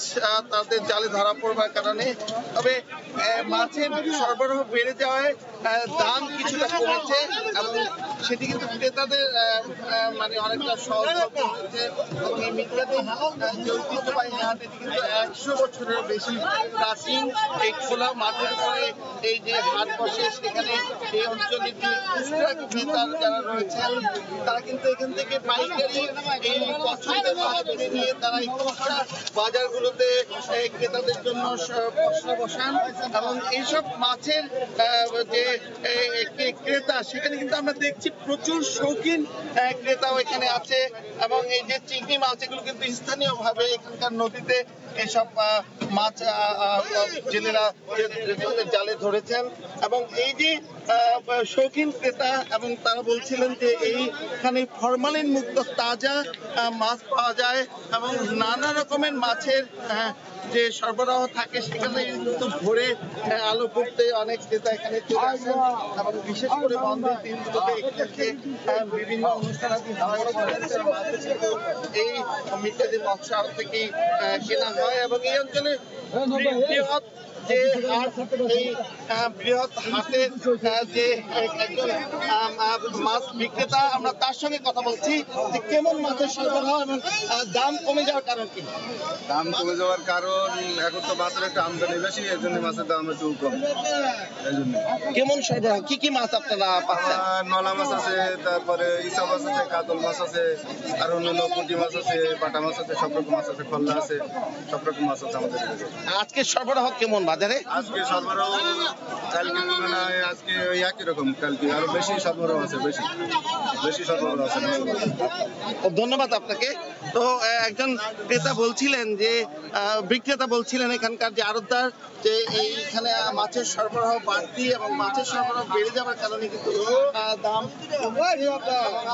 তাদের জালে ধরা পড়বার কারণে। তবে মাছের সরবরাহ বেড়ে যাওয়ায় দাম কিছুটা কমেছে, এবং সেটি কিন্তু ক্রেতাদের মানে অনেকটা সহজ হয়েছে। এবং এই মীর কাদিম যে ঐতিহ্যবাহী হাট, এটি কিন্তু 100 বছরের বেশি প্রাচীন। এই খোলা মাঠের উপরে এই যে হাট বসে, সেখানে এই অঞ্চলের যে খুচরা ক্রেতা যারা রয়েছেন তারা কিন্তু এখান থেকে পাইকারি এই পছন্দের মাছ কিনে নিয়ে তারা এই খুচরা বাজারগুলোতে ক্রেতাদের জন্য পসরা বসান। এবং এইসব মাছের যে ক্রেতা, সেখানে কিন্তু আমরা দেখছি প্রচুর শৌখিন ক্রেতাও এখানে আছে। এবং এই যে চিংড়ি মাছ, এগুলো কিন্তু স্থানীয়ভাবে এখানকার নদীতে এইসব মাছ জেলেরা জালে ধরেছেন। এবং এই যে শৌখিন ক্রেতা, এবং তারা বলছিলেন যে এইখানে ফরমালিন মুক্ত তাজা মাছ পাওয়া যায়, এবং নানা রকমের মাছের যে সরবরাহ থাকে, সেখানে কিন্তু ভোরে আলো পড়তে অনেক ক্রেতা এখানে চলে আসেন। এবং বিশেষ করে বন্ধের দিনগুলোতে বিভিন্ন অনুষ্ঠানাদি এই মীর কাদিম মৎস্য আড়ত থেকেই কেনা হয়। এবং এই অঞ্চলে বৃহৎ যে হাট, এই বৃহৎ হাটের যে একজন মাছ বিক্রেতা, আমরা তার সঙ্গে কথা বলছি যে কেমন মাছের সরবরাহ এবং দাম কমে যাওয়ার কারণ কি? দাম কমে যাওয়ার কারণ এখন তো মাছের একটা আমদানি বেশি, এর জন্য মাছের দাম একটু কম। কেমন সরবরাহ, কি কি মাছ আপনারা পাচ্ছেন? নলা মাছ আছে, তারপরে ইসা মাছ আছে, কাতল মাছ আছে, আর অন্যান্য পুঁটি মাছ আছে, বাটা মাছ আছে, সব রকম মাছ আছে, খল্লা আছে, সব রকম মাছ আছে আমাদের। আজকে সরবরাহ কেমন বাজারে? আজকে সরবরাহ কালকে তুলনায় আজকে ওই একই রকম, কালকে আরো বেশি সরবরাহ আছে, বেশি সরবরাহ আছে। ধন্যবাদ আপনাকে। তো একজন ক্রেতা বলছিলেন যে বিক্রেতা বলছিলেন এখানকার যে আড়তদার, যে এইখানে মাছের সরবরাহ বাড়তি এবং মাছের সরবরাহ বেড়ে যাওয়ার কারণে কিন্তু দাম।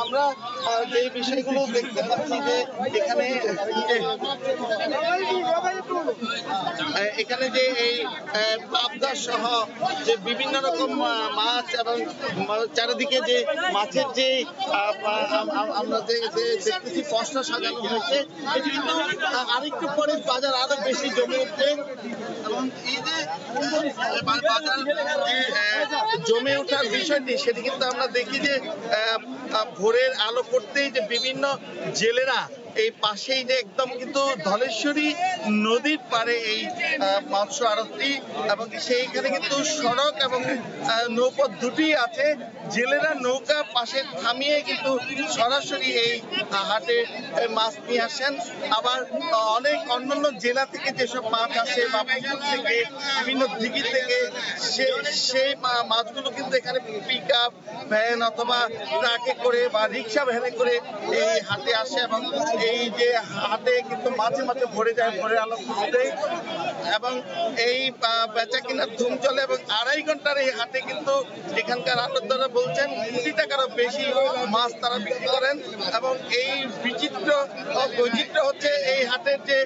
আমরা যে বিষয়গুলো দেখতে পাচ্ছি যে এখানে যে এই পাবদা সহ যে বিভিন্ন রকম মাছ, এবং চারিদিকে যে মাছের যে আমরা যে দেখতেছি পশরা সাজানো হয়েছে, এটি কিন্তু আরেকটু পরে বাজার আরো বেশি জমে উঠবে এবং এই যে বাজার জমে ওঠার বিষয়টি সেটি কিন্তু আমরা দেখি যে ভোরের আলো করতেই যে বিভিন্ন জেলেরা এই পাশেই যে একদম কিন্তু ধলেশ্বরী নদীর পাড়ে এই মৎস্য আড়তটি এবং সেইখানে কিন্তু সড়ক এবং নৌপথ দুটি আছে। জেলেরা নৌকা পাশে থামিয়ে কিন্তু সরাসরি এই হাটে মাছ নিয়ে আসেন। আবার অনেক অন্যান্য জেলা থেকে যেসব মাছ আসে বা পুকুর থেকে বিভিন্ন দিঘি থেকে সেই মাছগুলো কিন্তু এখানে পিক আপ ভ্যান অথবা ট্রাকে করে বা রিক্সা ভ্যানে করে এই হাটে আসে এবং এই যে হাটে কিন্তু মাঝে মাঝে ভরে যায় ভোরের আলো ফুটে এবং এই বেচা কেনার ধুম চলে এবং 2.5 ঘন্টার এই হাটে কিন্তু এখানকার আড়তদাররা বলছেন কোটি টাকারও বেশি মাছ তারা বিক্রি করেন এবং এই বৈচিত্র্য হচ্ছে এই হাটের যে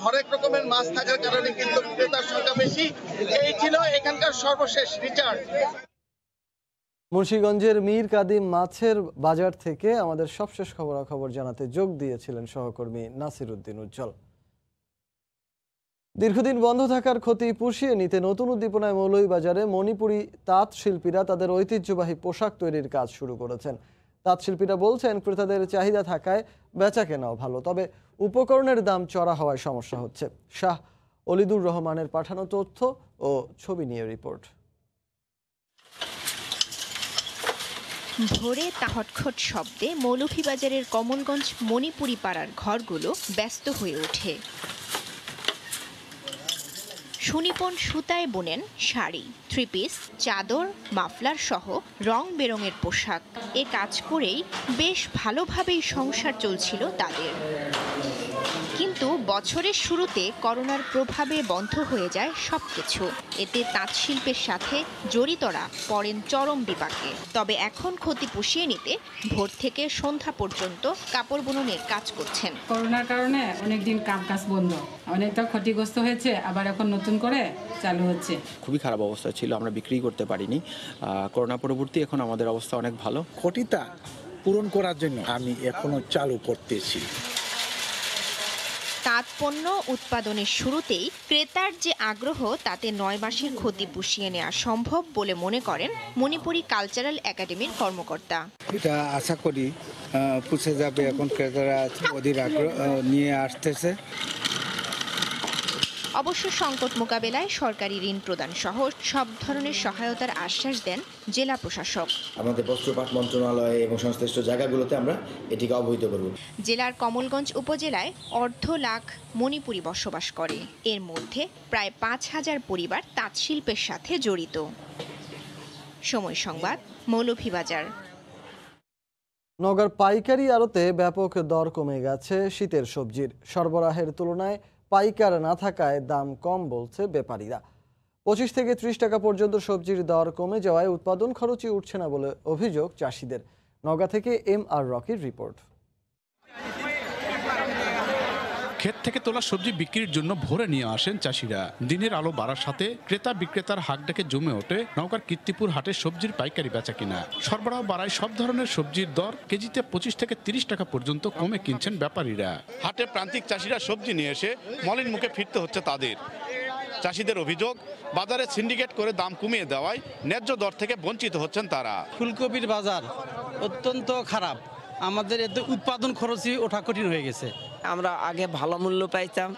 হরেক রকমের মাছ থাকার কারণে কিন্তু ক্রেতার সংখ্যা বেশি। এই ছিল এখানকার সর্বশেষ রিচার্জ। মুন্সিগঞ্জের মীর কাদিম মাছের বাজার থেকে আমাদের সবশেষ খবরাখবর জানাতে যোগ দিয়েছিলেন সহকর্মী নাসির উদ্দিন উজ্জ্বল। দীর্ঘদিন বন্ধ থাকার ক্ষতি পুষিয়ে নিতে নতুন উদ্দীপনায় মৌলভীবাজারে মণিপুরী তাঁত শিল্পীরা তাদের ঐতিহ্যবাহী পোশাক তৈরির কাজ শুরু করেছেন। তাঁত শিল্পীরা বলছেন ক্রেতাদের চাহিদা থাকায় বেচা কেনাও ভালো, তবে উপকরণের দাম চড়া হওয়ায় সমস্যা হচ্ছে। শাহ অলিদুর রহমানের পাঠানো তথ্য ও ছবি নিয়ে রিপোর্ট। ভোরে খটখট শব্দে মৌলভীবাজারের কমলগঞ্জ মণিপুরি পাড়ার ঘরগুলো ব্যস্ত হয়ে ওঠে। সুনিপুণ সুতায় বোনেন শাড়ি, থ্রি পিস, চাদর, মাফলার সহ রং বেরঙের পোশাক। এ কাজ করেই বেশ ভালোভাবেই সংসার চলছিল তাদের। কিন্তু বছরের শুরুতে করোনার প্রভাবে বন্ধ হয়ে যায় সবকিছু। এতে তাঁত শিল্পের সাথে জড়িতরা পড়েন চরম বিপাকে। তবে এখন ক্ষতি পুষিয়ে নিতে ভোর থেকে সন্ধ্যা পর্যন্ত কাপড় বুননের কাজ করছেন। করোনার কারণে অনেকদিন কাজ বন্ধ, অনেকটা ক্ষতিগ্রস্ত হয়েছে, আবার এখন নতুন করে চালু হচ্ছে। খুবই খারাপ অবস্থা ছিল, আমরা বিক্রি করতে পারিনি। করোনা পরবর্তী এখন আমাদের অবস্থা অনেক ভালো। ক্ষতিটা পূরণ করার জন্য আমি এখনো চালু করতেছি। তাঁত পণ্য উৎপাদনের শুরুতেই ক্রেতার যে আগ্রহ তাতে 9 মাসের ক্ষতি পুষিয়ে নেওয়া সম্ভব বলে মনে করেন মণিপুরি কালচারাল একাডেমির কর্মকর্তা। এটা আশা করি পুষে যাবে, এখন ক্রেতারা অধীর আগ্রহ নিয়ে আসতেছে। অবশ্য সংকট মোকাবেলায় সরকারি ঋণ প্রদান সহ সব ধরনের সহায়তার আশ্বাস দেন জেলা প্রশাসক। আমাদের বস্ত্রপাট মন্ত্রণালয় এবং সংশ্লিষ্ট জায়গাগুলোতে আমরা এটিকে অবহিত করব। জেলার কমলগঞ্জ উপজেলায় 1.5 লাখ মণিপুরি বসবাস করে। এর মধ্যে প্রায় 5,000 পরিবার তাঁত শিল্পের সাথে জড়িত। সময় সংবাদ, মৌলভীবাজার। নগর পাইকারি আড়তে ব্যাপক দর কমে গেছে শীতের সবজির। সরবরাহের তুলনায় পাইকার না থাকায় দাম কম বলছে ব্যাপারীরা। 25 থেকে 30 টাকা পর্যন্ত সবজির দর কমে যাওয়ায় উৎপাদন খরচই উঠছে না বলে অভিযোগ চাষিদের। নওগাঁ থেকে MR রকির রিপোর্ট। ক্ষেত থেকে তোলা সবজি বিক্রির জন্য ভোরে নিয়ে আসেন চাষিরা। দিনের আলো বাড়ার সাথে ক্রেতা বিক্রেতার হাঁকডাকে জমে ওঠে নওগাঁর কীর্তিপুর হাটে সবজির পাইকারি বেচা কিনা। সরবরাহ বাড়ায় সব ধরনের সবজির দর কেজিতে 25 থেকে 30 টাকা পর্যন্ত কমে কিনছেন ব্যাপারীরা। হাটে প্রান্তিক চাষিরা সবজি নিয়ে এসে মলিন মুখে ফিরতে হচ্ছে তাদের। চাষিদের অভিযোগ, বাজারে সিন্ডিকেট করে দাম কমিয়ে দেওয়ায় ন্যায্য দর থেকে বঞ্চিত হচ্ছেন তারা। ফুলকপির বাজার অত্যন্ত খারাপ, আমাদের এতে উৎপাদন খরচই ওঠা কঠিন হয়ে গেছে। আমরা আগে ভালো মূল্য পাইতাম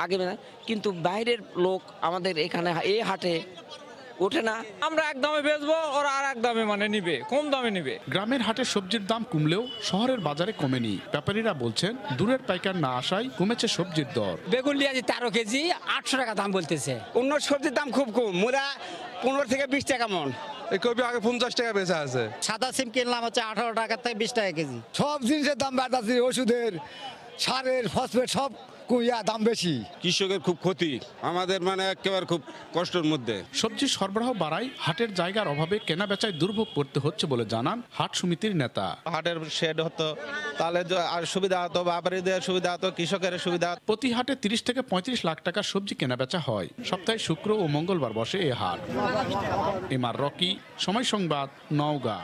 আগে, কিন্তু বাইরের লোক আমাদের এখানে এই হাটে ওঠে না। আমরা এক দামে বেচবো, ওরা আর এক দামে নিবে, কম দামে নিবে। গ্রামের হাটে সবজির দাম কমলেও শহরের বাজারে কমেনি। ব্যাপারীরা বলছেন দূরের পাইকার না আসায় কমেছে সবজির দর। বেগুন লিয়াছি 13 কেজি 800 টাকা দাম বলতেছে। অন্য সবজির দাম খুব কম, মোরা 15 থেকে 20 টাকা মন। এই কপি আগে 50 টাকা বেচা আছে। সাদা সিম কিনলাম হচ্ছে 18 টাকা থেকে 20 টাকা কেজি। সব জিনিসের দাম বাড়ছে, ওষুধের, সারের, ফসফেট সব দাম বেশি। কৃষকের খুব ক্ষতি, আমাদের একেবারে খুব কষ্টের মধ্যে। সবজি সরবরাহ বাড়ায় হাটের জায়গার অভাবে কেনা বেচায় দুর্ভোগ পড়তে হচ্ছে বলে জানান হাট সমিতির নেতা। হাটের শেড হতো তাহলে আর সুবিধা হতো, ব্যাপারীদের সুবিধা হতো, কৃষকের সুবিধা। প্রতি হাটে 30 থেকে 35 লাখ টাকার সবজি কেনা বেচা হয়। সপ্তাহে শুক্র ও মঙ্গলবার বসে এ হাট। MR রকি, সময় সংবাদ, নওগাঁ।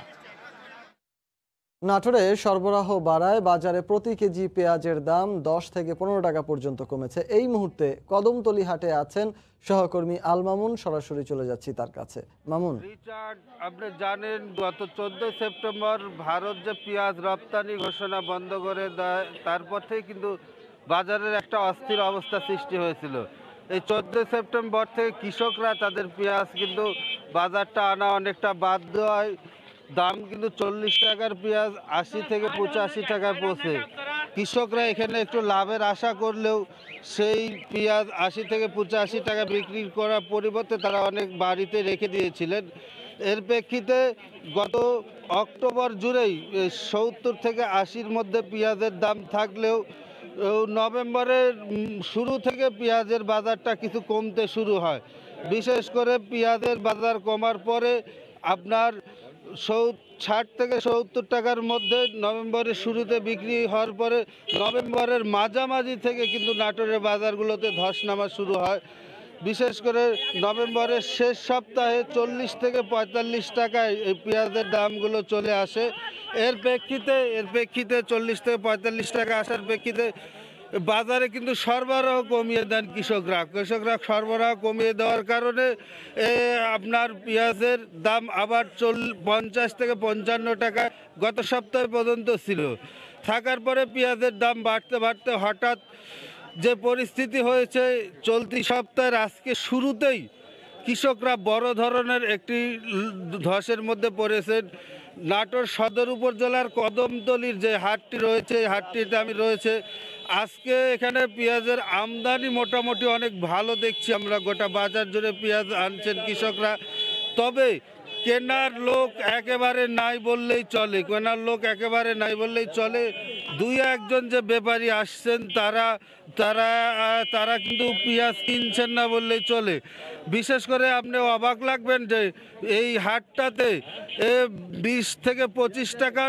নাটোরে সরবরাহ বাড়ায় বাজারে প্রতি কেজি পেঁয়াজের দাম 10 থেকে 15 টাকা পর্যন্ত কমেছে। এই মুহূর্তে কদমতলী হাটে আছেন সহকর্মী আল মামুন, সরাসরি চলে যাচ্ছি তার কাছে। মামুন, রিচার্ড, আপনি জানেন গত 14 সেপ্টেম্বর ভারত যে পেঁয়াজ রপ্তানি ঘোষণা বন্ধ করে দেয়, তারপর থেকে কিন্তু বাজারের একটা অস্থির অবস্থা সৃষ্টি হয়েছিল। এই 14 সেপ্টেম্বর থেকে কৃষকরা তাদের পেঁয়াজ কিন্তু বাজারটা আনা অনেকটা বাধ্য হয়। দাম কিন্তু 40 টাকার পেঁয়াজ 80 থেকে 85 টাকায় পৌঁছে। কৃষকরা এখানে একটু লাভের আশা করলেও সেই পেঁয়াজ 80 থেকে 85 টাকা বিক্রি করার পরিবর্তে তারা অনেক বাড়িতে রেখে দিয়েছিলেন। এর প্রেক্ষিতে গত অক্টোবর জুড়েই 70 থেকে 80-র মধ্যে পেঁয়াজের দাম থাকলেও নভেম্বরের শুরু থেকে পেঁয়াজের বাজারটা কিছু কমতে শুরু হয়। বিশেষ করে পেঁয়াজের বাজার কমার পরে আপনার 60 থেকে 70 টাকার মধ্যে নভেম্বরের শুরুতে বিক্রি হওয়ার পরে নভেম্বরের মাঝামাঝি থেকে কিন্তু নাটোরের বাজারগুলোতে ধস নামা শুরু হয়। বিশেষ করে নভেম্বরের শেষ সপ্তাহে 40 থেকে 45 টাকায় এই পেঁয়াজের দামগুলো চলে আসে। এর প্রেক্ষিতে 40 থেকে 45 টাকা আসার প্রেক্ষিতে বাজারে কিন্তু সরবরাহ কমিয়ে দেন কৃষকরা। সরবরাহ কমিয়ে দেওয়ার কারণে আপনার পেঁয়াজের দাম আবার 50 থেকে 55 টাকা গত সপ্তাহ পর্যন্ত ছিল। থাকার পরে পেঁয়াজের দাম বাড়তে বাড়তে হঠাৎ যে পরিস্থিতি হয়েছে, চলতি সপ্তাহের আজকে শুরুতেই কৃষকরা বড় ধরনের একটি ধসের মধ্যে পড়েছেন। নাটোর সদর উপজেলার কদমতলীর যে হাটটি রয়েছে, এই হাটটিতে আমি রয়েছে। আজকে এখানে পেঁয়াজের আমদানি মোটামুটি অনেক ভালো দেখছি আমরা, গোটা বাজার জুড়ে পেঁয়াজ আনছেন কৃষকরা। তবে কেনার লোক একেবারে নাই বললেই চলে। দুই একজন যে ব্যাপারী আসছেন তারা কিন্তু পেঁয়াজ কিনছেন না বললেই চলে। বিশেষ করে আপনি অবাক লাগবেন যে এই হাটটাতে 20 থেকে 25 টাকা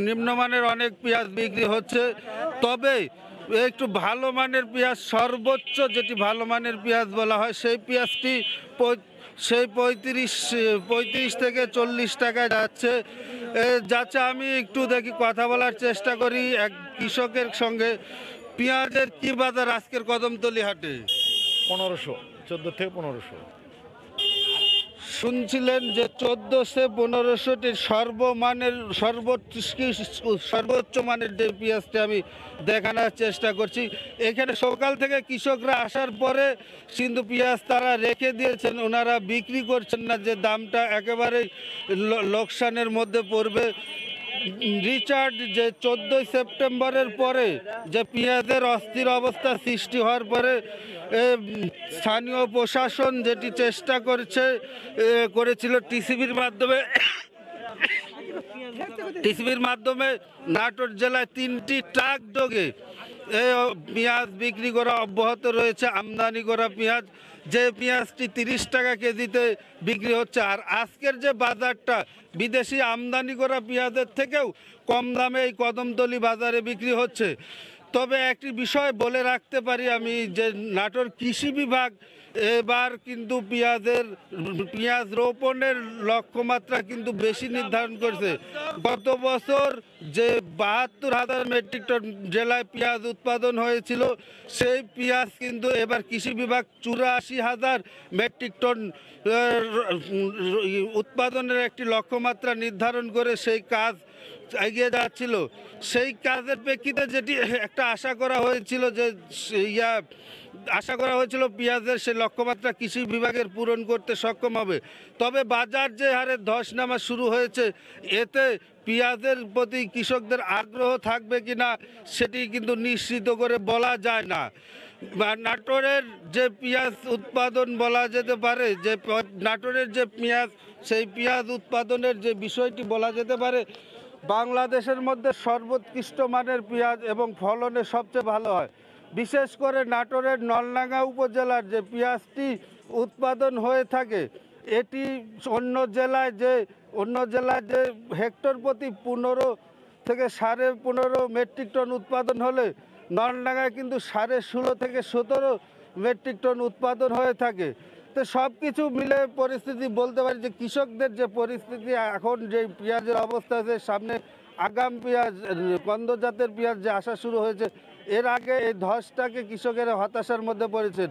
নিম্নমানের অনেক পেঁয়াজ বিক্রি হচ্ছে। তবে একটু ভালো মানের পেঁয়াজ, সর্বোচ্চ যেটি ভালো মানের পেঁয়াজ বলা হয়, সেই পেঁয়াজটি 35 থেকে 40 টাকায় যাচ্ছে। আমি একটু দেখি, কথা বলার চেষ্টা করি এক কৃষকের সঙ্গে। পেঁয়াজের কি বাজার আজকের কদমতলী হাটে? 1400 থেকে 1500। শুনছিলেন যে 1400-1500টি সর্বোচ্চ মানের যে পেঁয়াজটি আমি দেখানোর চেষ্টা করছি। এখানে সকাল থেকে কৃষকরা আসার পরে কিন্তু পেঁয়াজ তারা রেখে দিয়েছেন, ওনারা বিক্রি করছেন না, যে দামটা একেবারে লোকসানের মধ্যে পড়বে। রিচার্ড, যে 14 সেপ্টেম্বরের পরে যে পেঁয়াজের অস্থির অবস্থা সৃষ্টি হওয়ার পরে স্থানীয় প্রশাসন যেটি চেষ্টা করেছিল টিসিবির মাধ্যমে নাটোর জেলায় 3টি ট্রাক যোগে পেঁয়াজ বিক্রি করা অব্যাহত রয়েছে। আমদানি করা পেঁয়াজ, যে পেঁয়াজটি 30 টাকা কেজিতে বিক্রি হচ্ছে। আর আজকের যে বাজারটা বিদেশি আমদানি করা পেঁয়াজের থেকেও কম দামে এই কদমতলী বাজারে বিক্রি হচ্ছে। তবে একটি বিষয় বলে রাখতে পারি আমি, যে নাটোর কৃষি বিভাগ এবার কিন্তু পেঁয়াজ রোপণের লক্ষ্যমাত্রা কিন্তু বেশি নির্ধারণ করছে। গত বছর যে 72,000 মেট্রিক টন জেলায় পেঁয়াজ উৎপাদন হয়েছিল, সেই পেঁয়াজ কিন্তু এবার কৃষি বিভাগ 84,000 মেট্রিক টন উৎপাদনের একটি লক্ষ্যমাত্রা নির্ধারণ করে সেই কাজ এগিয়ে যাচ্ছিল। সেই কাজের প্রেক্ষিতে যেটি একটা আশা করা হয়েছিল পেঁয়াজের সেই লক্ষ্যমাত্রা কৃষি বিভাগের পূরণ করতে সক্ষম হবে। তবে বাজার যে হারে ধস নামা শুরু হয়েছে, এতে পেঁয়াজের প্রতি কৃষকদের আগ্রহ থাকবে কিনা সেটি কিন্তু নিশ্চিত করে বলা যায় না। নাটোরের যে পেঁয়াজ উৎপাদন বলা যেতে পারে, যে নাটোরের যে পেঁয়াজ, সেই পেঁয়াজ উৎপাদনের যে বিষয়টি বলা যেতে পারে, বাংলাদেশের মধ্যে সর্বোৎকৃষ্ট মানের পেঁয়াজ এবং ফলনে সবচেয়ে ভালো হয়। বিশেষ করে নাটোরের নলডাঙ্গা উপজেলার যে পেঁয়াজটি উৎপাদন হয়ে থাকে, এটি অন্য জেলায় যে হেক্টর প্রতি 15 থেকে 15.5 মেট্রিক টন উৎপাদন হলে, নলডাঙ্গায় কিন্তু 16.5 থেকে 17 মেট্রিক টন উৎপাদন হয়ে থাকে। তো সব কিছু মিলে পরিস্থিতি বলতে পারি যে কৃষকদের যে পরিস্থিতি এখন, যে পেঁয়াজের অবস্থা আছে, সামনে আগাম পেঁয়াজ কন্দ জাতের পেঁয়াজ যে আসা শুরু হয়েছে, এর আগে এই ধসটাকে কৃষকেরা হতাশার মধ্যে পড়েছেন।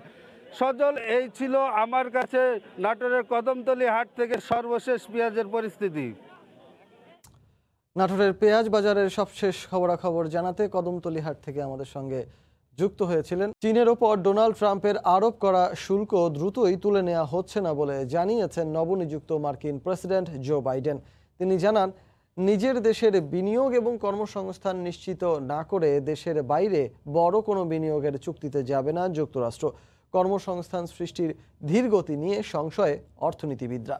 সজল, এই ছিল আমার কাছে নাটোরের কদমতলী হাট থেকে সর্বশেষ পেঁয়াজের পরিস্থিতি। নাটোরের পেঁয়াজ বাজারের সবশেষ খবরাখবর জানাতে কদমতলী হাট থেকে আমাদের সঙ্গে যুক্ত হয়েছিলেন। চীনের ওপর ডোনাল্ড ট্রাম্পের আরোপ করা শুল্ক দ্রুতই তুলে নেওয়া হচ্ছে না বলে জানিয়েছেন নবনিযুক্ত মার্কিন প্রেসিডেন্ট জো বাইডেন। তিনি জানান, নিজের দেশের বিনিয়োগ এবং কর্মসংস্থান নিশ্চিত না করে দেশের বাইরে বড় কোনো বিনিয়োগের চুক্তিতে যাবে না যুক্তরাষ্ট্র। কর্মসংস্থান সৃষ্টির ধীরগতি নিয়ে সংশয়ে অর্থনীতিবিদরা।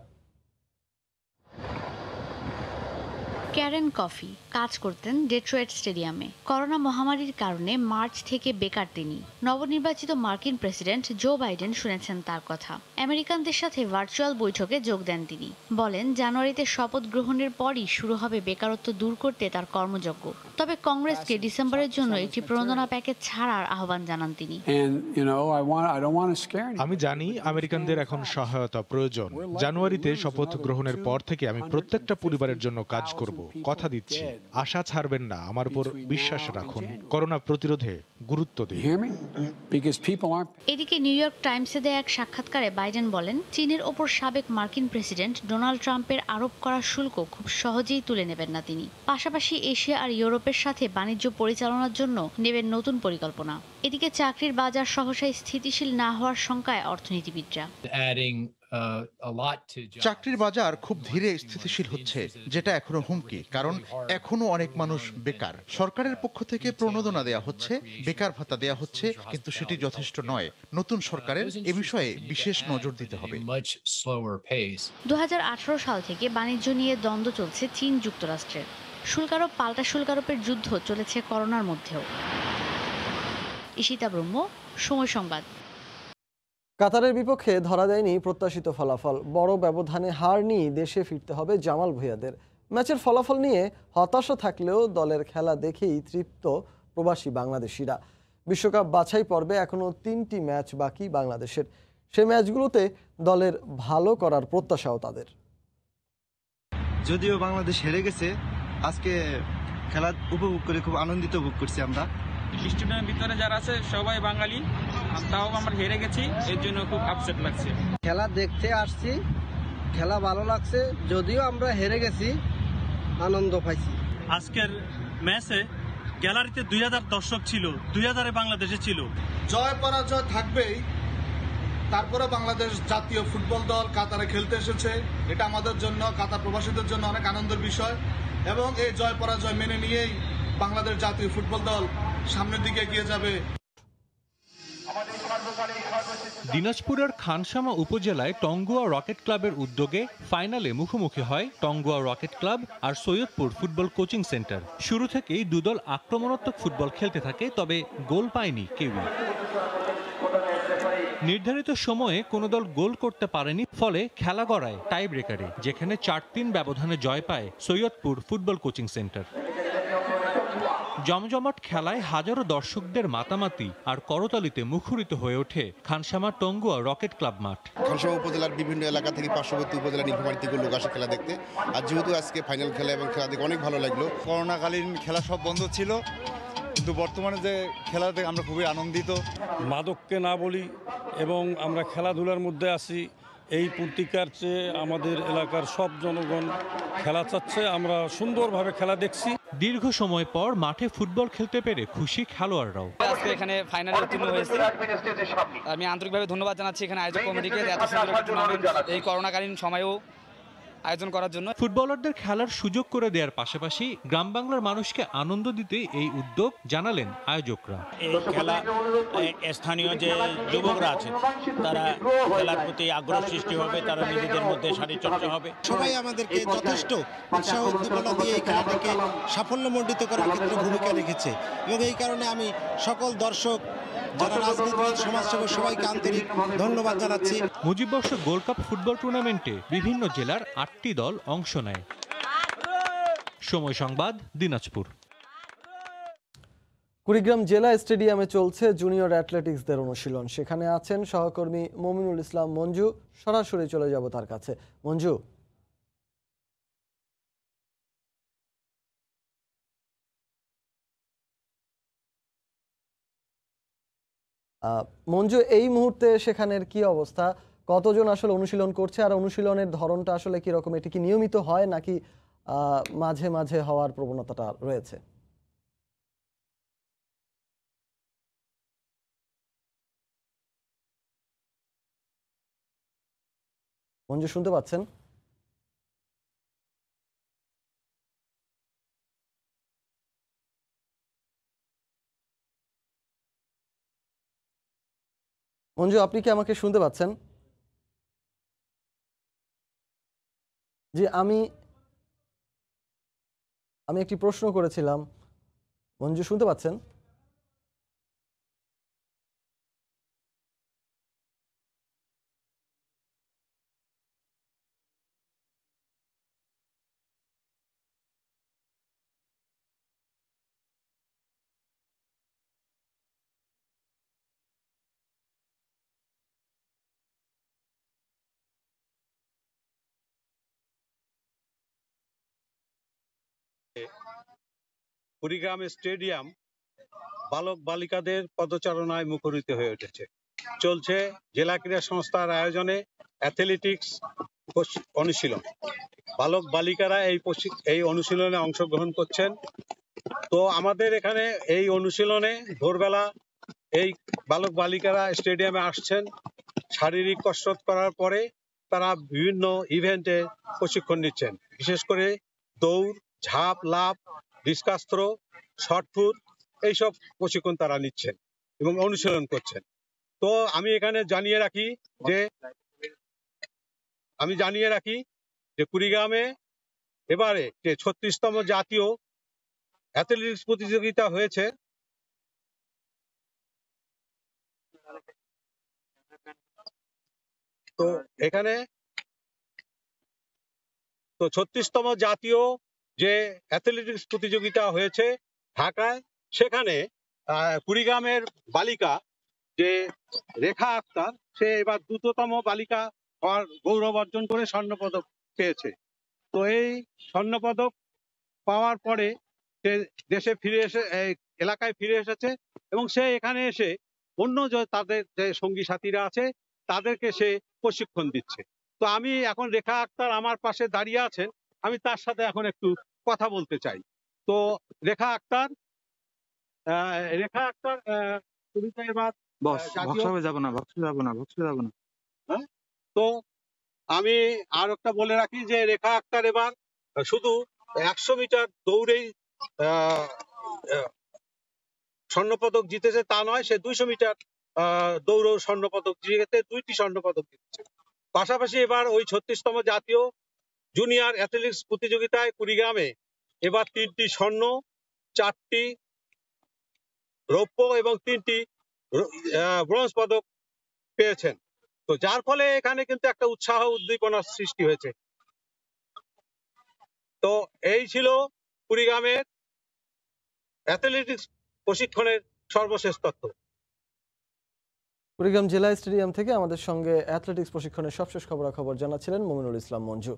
ক্যারেন কফি কাজ করতেন ডেট্রয়েট স্টেডিয়ামে। করোনা মহামারীর কারণে মার্চ থেকে বেকার তিনি। নবনির্বাচিত মার্কিন প্রেসিডেন্ট জো বাইডেন শুনেছেন তার কথা। আমেরিকানদের সাথে ভার্চুয়াল বৈঠকে যোগ দেন তিনি। বলেন, জানুয়ারিতে শপথ গ্রহণের পরই শুরু হবে বেকারত্ব দূর করতে তার কর্মযজ্ঞ। তবে কংগ্রেসকে ডিসেম্বরের জন্য একটি প্রণোদনা প্যাকেজ ছাড়ার আহ্বান জানান তিনি। আমি জানি আমেরিকানদের এখন সহায়তা প্রয়োজন। জানুয়ারিতে শপথ গ্রহণের পর থেকে আমি প্রত্যেকটা পরিবারের জন্য কাজ করব। কথা দিচ্ছি, আশা ছাড়বেন না, আমার উপর বিশ্বাস রাখুন। করোনা প্রতিরোধে গুরুত্ব দিন। এদিকে নিউ ইয়র্ক টাইমসে দেয়া এক সাক্ষাৎকারে বাইডেন বলেন, চীনের ওপর সাবেক মার্কিন প্রেসিডেন্ট ডোনাল্ড ট্রাম্পের আরোপ করা শুল্ক খুব সহজেই তুলে নেবেন না তিনি। পাশাপাশি এশিয়া আর ইউরোপের সাথে বাণিজ্য পরিচালনার জন্য নেবেন নতুন পরিকল্পনা। এদিকে চাকরির বাজার সহসাই স্থিতিশীল না হওয়ার শঙ্কায় অর্থনীতিবিদরা। চাকরির বাজার খুব ধীরে স্থিতিশীল হচ্ছে, যেটা এখনো হুমকি, কারণ এখনো অনেক মানুষ বেকার। সরকারের পক্ষ থেকে প্রণোদনা দেয়া হচ্ছে, বেকার ভাতা দেয়া হচ্ছে, কিন্তু সেটি যথেষ্ট নয়। নতুন সরকারের এ বিষয়ে বিশেষ নজর দিতে হবে। 2018 সাল থেকে বাণিজ্য নিয়ে দ্বন্দ্ব চলছে চীন যুক্তরাষ্ট্রের। শুল্কারোপ পাল্টা শুল্কারোপের যুদ্ধ চলেছে করোনার মধ্যেও। ঈশিতা ব্রহ্ম, সময় সংবাদ। কাতারের বিপক্ষে ধরা দেয়নি প্রত্যাশিত ফলাফল। বড় ব্যবধানে হার নিয়ে দেশে ফিরতে হবে জামাল ভুঁইয়াদের। ম্যাচের ফলাফল নিয়ে হতাশা থাকলেও দলের খেলা দেখেই তৃপ্ত প্রবাসী বাংলাদেশিরা। বিশ্বকাপ বাছাই পর্বে এখনও 3টি ম্যাচ বাকি বাংলাদেশের। সে ম্যাচগুলোতে দলের ভালো করার প্রত্যাশাও তাদের। যদিও বাংলাদেশ হেরে গেছে, আজকে খেলা উপভোগ করে খুব আনন্দিত ভোগ করছি আমরা। স্টেডিয়ামের ভিতরে যারা আছে সবাই বাঙালি, তাও আমরা হেরে গেছি, এর জন্য খুব আপসেট লাগছে। খেলা দেখতে আসছি, খেলা ভালো লাগছে, যদিও আমরা হেরে গেছি, আনন্দ পাইছি। আজকের ম্যাচে গ্যালারিতে 2000 দর্শক ছিল, 2000 বাংলাদেশে ছিল। জয় পরাজয় থাকবেই, তারপরে বাংলাদেশ জাতীয় ফুটবল দল কাতারে খেলতে এসেছে। এটা আমাদের জন্য, কাতার প্রবাসীদের জন্য অনেক আনন্দের বিষয়, এবং এই জয় পরাজয় মেনে নিয়েই বাংলাদেশ জাতীয় ফুটবল দল সামনের দিকে এগিয়ে যাবে। দিনাজপুরের খানসামা উপজেলায় টঙ্গুয়া রকেট ক্লাবের উদ্যোগে ফাইনালে মুখোমুখি হয় টঙ্গুয়া রকেট ক্লাব আর সৈয়দপুর ফুটবল কোচিং সেন্টার। শুরু থেকেই দুদল আক্রমণাত্মক ফুটবল খেলতে থাকে, তবে গোল পায়নি কেউই। নির্ধারিত সময়ে কোনো দল গোল করতে পারেনি, ফলে খেলা গড়ায় টাই ব্রেকারে, যেখানে 4-3 ব্যবধানে জয় পায় সৈয়দপুর ফুটবল কোচিং সেন্টার। জমজমাট খেলায় হাজারো দর্শকদের মাতামাতি আর করতালিতে মুখরিত হয়ে ওঠে খানসামা টঙ্গুয়া রকেট ক্লাব মাঠ। খানসামা উপজেলার বিভিন্ন এলাকা থেকে পার্শ্ববর্তী উপজেলা নীলফামারী থেকে লোক আসে খেলা দেখতে। আর যেহেতু আজকে ফাইনাল খেলা এবং খেলা দেখে অনেক ভালো লাগলো। করোনাকালীন খেলা সব বন্ধ ছিল, কিন্তু বর্তমানে যে খেলা দেখে আমরা খুবই আনন্দিত। মাদককে না বলি এবং আমরা খেলাধুলার মধ্যে আছি, এই পত্রিকার চেয়ে আমাদের এলাকার সব জনগণ খেলা চাচ্ছে, আমরা সুন্দরভাবে খেলা দেখছি। দীর্ঘ সময় পর মাঠে ফুটবল খেলতে পেরে খুশি খেলোয়াড়রাও। আজকে এখানে ফাইনালে উত্তীর্ণ হয়েছে, আমি আন্তরিকভাবে ধন্যবাদ জানাচ্ছি এখানে আয়োজক কমিটিকে, এত সুন্দর একটা টুর্নামেন্ট এই করোনাকালীন সময়েও আয়োজন করার জন্য। ফুটবলারদের খেলার সুযোগ করে দেওয়ার পাশাপাশি গ্রাম বাংলার মানুষকে আনন্দ দিতে এই উদ্যোগ জানালেন আয়োজকরা। এই খেলা স্থানীয় যে যুবকরা আছে তারা খেলার প্রতি আগ্রহ সৃষ্টি হবে, তারা নিজেদের মধ্যে শারীরচর্চা হবে। সবাই আমাদেরকে যথেষ্ট উৎসাহ উদ্দীপনা দিয়ে এই খেলাটাকে সাফল্যমণ্ডিত করার ক্ষেত্রে ভূমিকা রেখেছে, এবং এই কারণে আমি সকল দর্শক, যারা রাজনীতিবিদ, সমাজসেবক সবাইকে আন্তরিক ধন্যবাদ জানাচ্ছি। মুজিববর্ষ গোল্ড কাপ ফুটবল টুর্নামেন্টে বিভিন্ন জেলার 8টি দল অংশ নেয়। সময় সংবাদ, দিনাজপুর। কুড়িগ্রাম জেলা স্টেডিয়ামে চলছে জুনিয়র অ্যাথলেটিক্সদের অনুশীলন। সেখানে আছেন সহকর্মী মমিনুল ইসলাম মঞ্জু। সরাসরি চলে যাব তার কাছে। মঞ্জু, মঞ্জু, এই মুহূর্তে সেখানের কি অবস্থা? কতজন আসলে অনুশীলন করছে, আর অনুশীলনের ধরনটা আসলে কি রকম? এটি কি নিয়মিত হয় নাকি মাঝে মাঝে হওয়ার প্রবণতাটা রয়েছে? মঞ্জু, শুনতে পাচ্ছেন? মঞ্জু, আপনি কি আমাকে শুনতে পাচ্ছেন? জি, আমি একটি প্রশ্ন করেছিলাম। মঞ্জু, শুনতে পাচ্ছেন? কুড়িগ্রাম স্টেডিয়াম বালক বালিকাদের পদচারণায় মুখরিত হয়ে উঠেছে। চলছে জেলা ক্রীড়া সংস্থার আয়োজনে অ্যাথলেটিক্স অনুশীলন। বালক বালিকারা এই অনুশীলনে অংশগ্রহণ করছেন। তো আমাদের এখানে এই অনুশীলনে ভোরবেলা এই বালক বালিকারা স্টেডিয়ামে আসছেন। শারীরিক কসরত করার পরে তারা বিভিন্ন ইভেন্টে প্রশিক্ষণ নিচ্ছেন, বিশেষ করে দৌড়, ঝাঁপ, লাফ, ডিসকাস থ্রো, শর্টপুট, এইসব প্রশিক্ষণ তারা নিচ্ছেন এবং অনুশীলন করছেন। তো আমি এখানে জানিয়ে রাখি যে কুড়িগ্রামে এবারে যে 36তম জাতীয় অ্যাথলেটিক্স প্রতিযোগিতা হয়েছে, তো এখানে 36তম জাতীয় যে অ্যাথলেটিক্স প্রতিযোগিতা হয়েছে ঢাকায়, সেখানে কুড়িগ্রামের বালিকা যে রেখা আক্তার, সে এবার দ্রুততম বালিকা হওয়ার গৌরব অর্জন করে স্বর্ণপদক পেয়েছে। তো এই স্বর্ণপদক পাওয়ার পরে সে দেশে ফিরে এসে এলাকায় ফিরে এসেছে এবং সে এখানে এসে অন্য তাদের যে সঙ্গী সাথীরা আছে তাদেরকে সে প্রশিক্ষণ দিচ্ছে। তো আমি এখন রেখা আক্তার আমার পাশে দাঁড়িয়ে আছেন, আমি তার সাথে এখন একটু কথা বলতে চাই। তো রেখা আক্তার, তুমি তো এবার তো আমি আর একটা বলে রাখি যে রেখা আক্তার এবার শুধু 100 মিটার দৌড়েই স্বর্ণপদক জিতেছে তা নয়, সে 200 মিটার দৌড়েও স্বর্ণপদক জিতে 2টি স্বর্ণপদক জিতেছে। পাশাপাশি এবার ওই 36তম জাতীয় জুনিয়র অ্যাথলেটিক্স প্রতিযোগিতায় কুড়িগ্রামে এবার 3টি স্বর্ণ, 4টি রৌপ্য এবং 3টি ব্রোঞ্জ পদক পেয়েছেন। তো যার ফলে এখানে কিন্তু একটা উৎসাহ উদ্দীপনার সৃষ্টি হয়েছে। তো এই ছিল কুড়িগ্রামের অ্যাথলেটিক্স প্রশিক্ষণের সর্বশেষ তথ্য। কুড়িগ্রাম জেলা স্টেডিয়াম থেকে আমাদের সঙ্গে অ্যাথলেটিক্স প্রশিক্ষণের সবশেষ খবরাখবর জানাচ্ছিলেন মমিনুল ইসলাম মঞ্জু।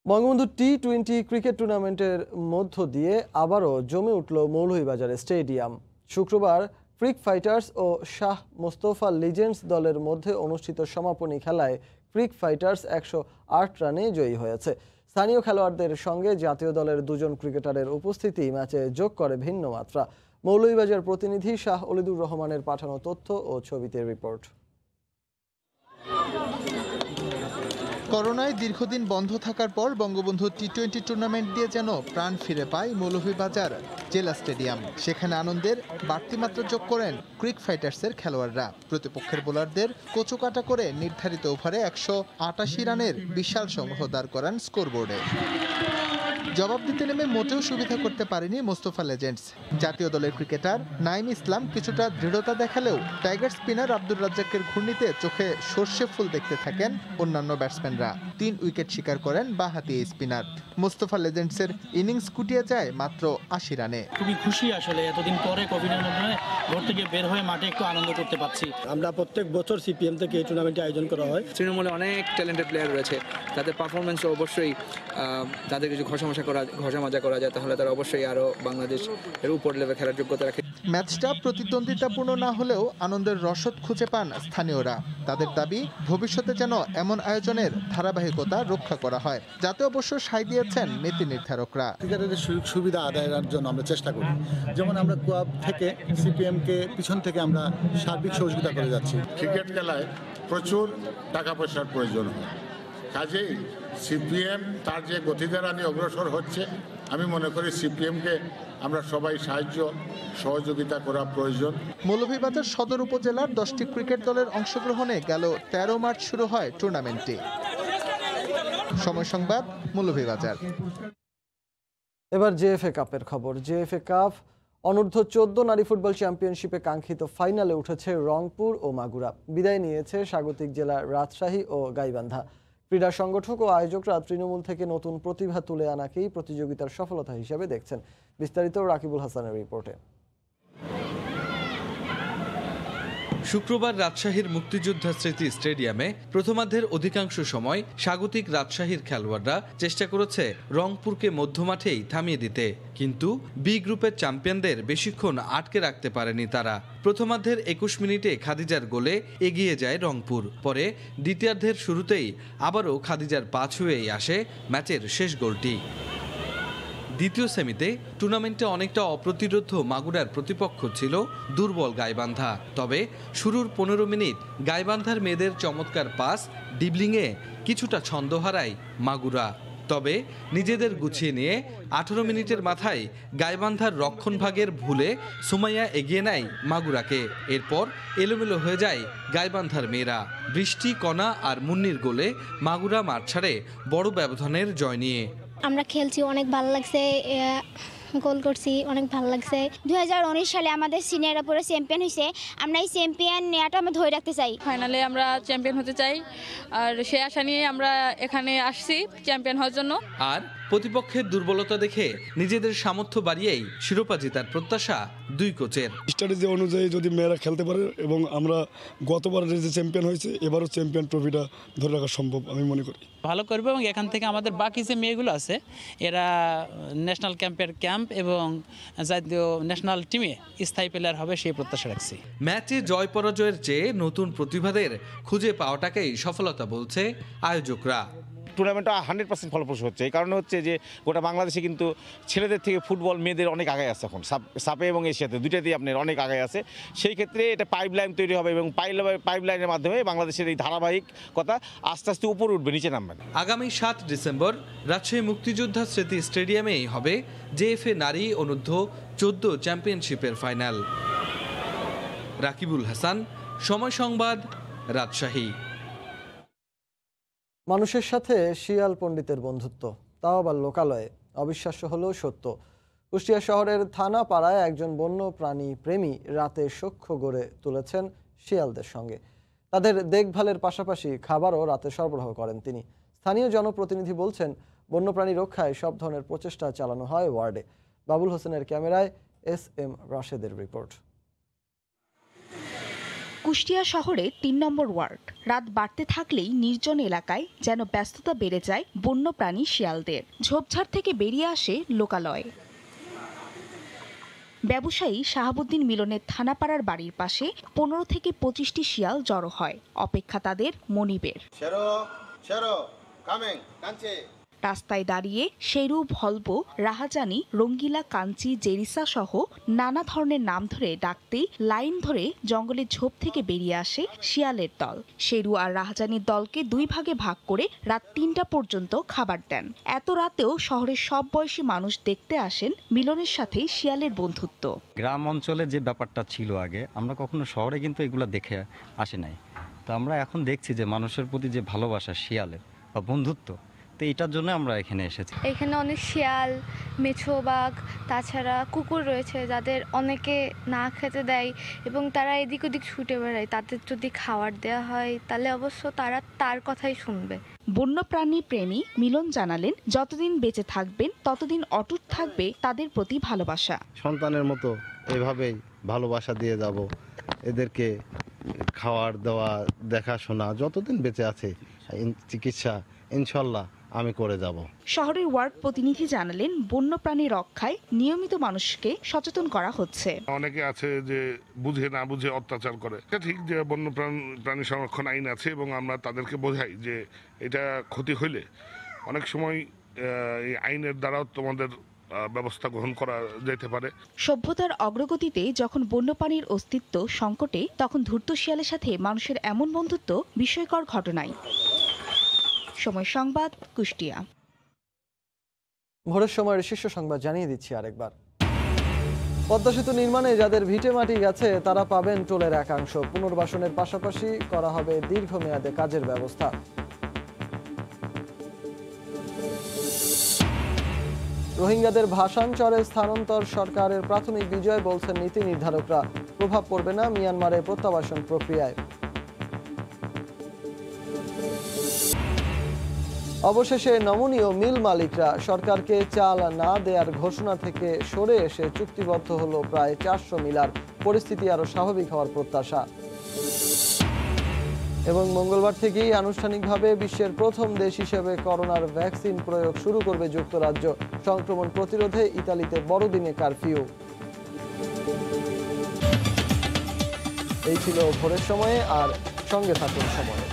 বঙ্গবন্ধু টি-20 ক্রিকেট টুর্নামেন্টের মধ্য দিয়ে আবারও জমে উঠল মৌলভীবাজার স্টেডিয়াম। শুক্রবার ক্রিক ফাইটার্স ও শাহ মোস্তফা লিজেন্ডস দলের মধ্যে অনুষ্ঠিত সমাপনী খেলায় ক্রিক ফাইটার্স 108 রানে জয়ী হয়েছে। স্থানীয় খেলোয়াড়দের সঙ্গে জাতীয় দলের 2 জন ক্রিকেটারের উপস্থিতি ম্যাচে যোগ করে ভিন্ন মাত্রা। মৌলভীবাজার প্রতিনিধি শাহ অলিদুর রহমানের পাঠানো তথ্য ও ছবিতে রিপোর্ট। করোনায় দীর্ঘদিন বন্ধ থাকার পর বঙ্গবন্ধু টি-20 টুর্নামেন্ট দিয়ে যেন প্রাণ ফিরে পায় মৌলভীবাজার জেলা স্টেডিয়াম। সেখানে আনন্দের বাড়তি মাত্রা যোগ করেন ক্রিক ফাইটার্সের খেলোয়াড়রা। প্রতিপক্ষের বোলারদের কোচোকাটা করে নির্ধারিত ওভারে 188 রানের বিশাল সংগ্রহ দাঁড় করান স্কোরবোর্ডে। জবাব দিতে নেমে মোটেও সুবিধা করতে পারেনি মোস্তফা লেজেন্ডস। জাতীয় দলের ক্রিকেটার নাইম ইসলাম কিছুটা দৃঢ়তা দেখালেও টাইগার স্পিনার আব্দুর রাজ্জাকের ঘূর্ণিতে চোখে সর্ষে ফুল দেখতে থাকেন অন্যান্য ব্যাটসম্যানরা। 3 উইকেট শিকার করেন বাঁহাতি স্পিনার। মোস্তফা লেজেন্ডসের ইনিংস কুটিয়ে যায় মাত্র 80 রানে। খুবই খুশি আসলে, এতদিন পরে কোভিডের মাধ্যমে ঘর থেকে বের হয়ে মাঠে একটু আনন্দ করতে পারছি। আমরা প্রত্যেক বছর সিপিএম থেকে এই টুর্নামেন্টে আয়োজন করা হয়। তৃণমূলে অনেক ট্যালেন্টেড প্লেয়ার রয়েছে, তাদের পারফরমেন্স অবশ্যই তাদের কিছু ঘষামশা ঘষা মাজা করা যায় তাহলে তারা অবশ্যই আরও বাংলাদেশের উপর লেভেল খেলার যোগ্যতা রাখে। ম্যাচটা প্রতিদ্বন্দ্বিতাপূর্ণ না হলেও আনন্দের রসদ খুঁজে পান স্থানীয়রা। তাদের দাবি ভবিষ্যতে যেন এমন আয়োজনের ধারাবাহিকতা রক্ষা করা হয়, যাতে অবশ্য সায় দিয়েছেন নীতি নির্ধারকরা। ক্রিকেটের সুযোগ সুবিধা আদায়ের জন্য আমরা চেষ্টা করি, যেমন আমরা ক্লাব থেকে সিপিএমকে পিছন থেকে আমরা সার্বিক সহযোগিতা করে যাচ্ছি। ক্রিকেট খেলায় প্রচুর টাকা পয়সার প্রয়োজন হয়, কাজেই সিপিএম তার যে গতিধারা নিয়ে অগ্রসর হচ্ছে, আমি মনে করি সিপিএমকে আমরা সবাই সাহায্য সহযোগিতা করা প্রয়োজন। মৌলভীবাজার সদর উপজেলার 10টি ক্রিকেট দলের অংশগ্রহণে গেল 13 মার্চ শুরু হয় টুর্নামেন্টটি। সময় সংবাদ, মৌলভীবাজার। এবার জেএফএ কাপের খবর। জেএফএ কাপ অনূর্ধ্ব 14 নারী ফুটবল চ্যাম্পিয়নশিপে কাঙ্ক্ষিত ফাইনালে উঠেছে রংপুর ও মাগুরা। বিদায় নিয়েছে স্বাগতিক জেলা রাজশাহী ও গাইবান্ধা। ক্রীড়া সংগঠক ও আয়োজকরা তৃণমূল থেকে নতুন প্রতিভা তুলে আনাকেই প্রতিযোগিতার সফলতা হিসেবে দেখছেন। বিস্তারিত রাকিবুল হাসানের রিপোর্টে। শুক্রবার রাজশাহীর মুক্তিযোদ্ধা স্মৃতি স্টেডিয়ামে প্রথমার্ধের অধিকাংশ সময় স্বাগতিক রাজশাহীর খেলোয়াড়রা চেষ্টা করেছে রংপুরকে মধ্যমাঠেই থামিয়ে দিতে, কিন্তু বি গ্রুপের চ্যাম্পিয়নদের বেশিক্ষণ আটকে রাখতে পারেনি তারা। প্রথমার্ধের 21 মিনিটে খাদিজার গোলে এগিয়ে যায় রংপুর। পরে দ্বিতীয়ার্ধের শুরুতেই আবারও খাদিজার পা ছুঁয়েই আসে ম্যাচের শেষ গোলটি। দ্বিতীয় সেমিতে টুর্নামেন্টে অনেকটা অপ্রতিরোধ্য মাগুরার প্রতিপক্ষ ছিল দুর্বল গাইবান্ধা। তবে শুরুর 15 মিনিট গাইবান্ধার মেয়েদের চমৎকার পাস ডিবলিংয়ে কিছুটা ছন্দ হারায় মাগুরা। তবে নিজেদের গুছিয়ে নিয়ে 18 মিনিটের মাথায় গাইবান্ধার রক্ষণভাগের ভুলে সুমাইয়া এগিয়ে নেয় মাগুরাকে। এরপর এলোমেলো হয়ে যায় গাইবান্ধার মেয়েরা। বৃষ্টি, কণা আর মুন্নির গোলে মাগুরা মাঠ ছাড়ে বড় ব্যবধানের জয় নিয়ে। আমরা খেলছি, অনেক ভালো লাগছে, গোল করছি, অনেক ভালো লাগছে। 2019 সালে আমাদের সিনিয়ররা পুরো চ্যাম্পিয়ন হয়েছে, আমরা এই চ্যাম্পিয়ন নেওয়াটা আমরা ধরে রাখতে চাই। ফাইনালে আমরা চ্যাম্পিয়ন হতে চাই, আর সে আশা নিয়ে আমরা এখানে আসছি চ্যাম্পিয়ন হওয়ার জন্য। আর প্রতিপক্ষের দুর্বলতা দেখে নিজেদের সামর্থ্য বাড়িয়েই শিরোপা জেতার প্রত্যাশা দুই কোচের। স্ট্র্যাটেজি অনুযায়ী যদি মেয়েরা খেলতে পারে এবং আমরা গতবার যে চ্যাম্পিয়ন হয়েছে এবারও চ্যাম্পিয়ন ট্রফিটা ধরে রাখা সম্ভব আমি মনে করি। ভালো করবে এবং এখান থেকে আমাদের বাকি যে মেয়েগুলো আছে এরা ন্যাশনাল ক্যাম্প এবং জাতীয় ন্যাশনাল টিমে স্থায়ী প্লেয়ার হবে সেই প্রত্যাশা রাখছি। ম্যাচে জয় পরাজয়ের চেয়ে নতুন প্রতিভাদের খুঁজে পাওয়াটাকেই সফলতা বলছে আয়োজকরা। টুর্নামেন্টটা 100% ফলপ্রসূ হচ্ছে। এই কারণে হচ্ছে যে গোটা বাংলাদেশে কিন্তু ছেলেদের থেকে ফুটবল মেয়েদের অনেক আগে আছে, এখন সাপে এবং এশিয়াতে দুইটাতেই আপনার অনেক আগে আছে। সেই ক্ষেত্রে এটা পাইপলাইন তৈরি হবে এবং পাইপলাইনের মাধ্যমে বাংলাদেশের এই ধারাবাহিকতা আস্তে আস্তে উপরে উঠবে, নিচে নামবে। আগামী 7 ডিসেম্বর রাজশাহী মুক্তিযোদ্ধা স্মৃতি স্টেডিয়ামেই হবে জেএফএ নারী অনূর্ধ্ব 14 চ্যাম্পিয়নশিপের ফাইনাল। রাকিবুল হাসান, সময় সংবাদ, রাজশাহী। মানুষের সাথে শিয়াল পণ্ডিতের বন্ধুত্ব, তাও আবার লোকালয়ে। অবিশ্বাস্য হলেও সত্য। কুষ্টিয়া শহরের থানা পাড়ায় একজন বন্য প্রাণী প্রেমী রাতে সখ্য গড়ে তুলেছেন শিয়ালদের সঙ্গে। তাদের দেখভালের পাশাপাশি খাবারও রাতে সরবরাহ করেন তিনি। স্থানীয় জনপ্রতিনিধি বলছেন, বন্যপ্রাণী রক্ষায় সব ধরনের প্রচেষ্টা চালানো হয় ওয়ার্ডে। বাবুল হোসেনের ক্যামেরায় এস.এম. রাশেদের রিপোর্ট। কুষ্টিয়া শহরে ৩ নম্বর ওয়ার্ড। রাত বাড়তে থাকলেই নির্জন এলাকায় যেন ব্যস্ততা বেড়ে যায় বন্যপ্রাণী শিয়ালদের। ঝোপঝাড় থেকে বেরিয়ে আসে লোকালয়। ব্যবসায়ী শাহাবুদ্দিন মিলনের থানাপাড়ার বাড়ির পাশে 15 থেকে 25টি শিয়াল জড়ো হয়। অপেক্ষা তাদের মনিবের। রাস্তায় দাঁড়িয়ে শেরু, ভলব, রাহাজানি, রঙ্গিলা, কাঞ্চি, জেরিসা সহ নানা ধরনের নাম ধরে ডাকতেই লাইন ধরে জঙ্গলের ঝোপ থেকে বেরিয়ে আসে শিয়ালের দল। শেরু আর রাহাজানির দলকে 2 ভাগে ভাগ করে রাত 3টা পর্যন্ত খাবার দেন। এত রাতেও শহরের সব বয়সী মানুষ দেখতে আসেন মিলনের সাথে শিয়ালের বন্ধুত্ব। গ্রাম অঞ্চলে যে ব্যাপারটা ছিল আগে, আমরা কখনো শহরে কিন্তু এগুলো দেখে আসি নাই। তো আমরা এখন দেখছি যে মানুষের প্রতি যে ভালোবাসা শিয়ালের বা বন্ধুত্ব, তো এটার জন্য আমরা এখানে এসেছি। এখানে অনেক শিয়াল, মেছো বাঘ, তাছাড়া কুকুর রয়েছে যাদের অনেকে না খেতে দেয় এবং তারা এদিক ওদিক ছুটে বেড়ায়। তাদের যদি খাবার দেওয়া হয় তাহলে অবশ্য তারা তার কথাই শুনবে। বন্যপ্রাণী প্রেমী মিলন জানালেন, যতদিন বেঁচে থাকবেন ততদিন অটুট থাকবে তাদের প্রতি ভালোবাসা। সন্তানের মতো এভাবেই ভালোবাসা দিয়ে যাব। এদেরকে খাওয়ার দেওয়া, দেখাশোনা, যতদিন বেঁচে আছে চিকিৎসা, ইনশাল্লাহ আমি করে যাব। শহরের ওয়ার্ড প্রতিনিধি জানালেন বন্যপ্রাণী রক্ষায় নিয়মিত মানুষকে সচেতন করা হচ্ছে। অনেকে আছে যে বুঝে না বুঝে অত্যাচার করে, এটা ঠিক যে বন্যপ্রাণী সংরক্ষণ আইন আছে এবং আমরা তাদেরকে বোঝাই যে এটা ক্ষতি হইলে অনেক সময় এই আইনের দ্বারাও তোমাদের ব্যবস্থা গ্রহণ করা যেতে পারে। সভ্যতার অগ্রগতিতে যখন বন্যপ্রাণীর অস্তিত্ব সংকটে, তখন ধূর্ত শিয়ালের সাথে মানুষের এমন বন্ধুত্ব বিস্ময়কর ঘটনাই। সময় সংবাদ, কুষ্টিয়া। ভোরের সময়ের শীর্ষ সংবাদ জানিয়ে দিচ্ছি আরেকবার। পদ্মা সেতু নির্মাণে যাদের ভিটে মাটি গেছে তারা পাবেন টোলের একাংশ। পুনর্বাসনের পাশাপাশি করা হবে দীর্ঘমেয়াদে কাজের ব্যবস্থা। রোহিঙ্গাদের ভাসানচরে স্থানান্তর সরকারের প্রাথমিক বিজয় বলছেন নীতি নির্ধারকরা। প্রভাব পড়বে না মিয়ানমারে প্রত্যাবাসন প্রক্রিয়ায়। অবশেষে নমনীয় মিল মালিকরা সরকারকে চাল না দেওয়ার ঘোষণা থেকে সরে এসে চুক্তিবদ্ধ হলো প্রায় 400 মিলার। পরিস্থিতি আরো স্বাভাবিক হওয়ার প্রত্যাশা। এবং মঙ্গলবার থেকেই আনুষ্ঠানিকভাবে বিশ্বের প্রথম দেশ হিসেবে করোনার ভ্যাকসিন প্রয়োগ শুরু করবে যুক্তরাজ্য। সংক্রমণ প্রতিরোধে ইতালিতে বড়দিনে কারফিউ। এই ছিল ভোরের সময়ে, আর সঙ্গে থাকুন সময়ে।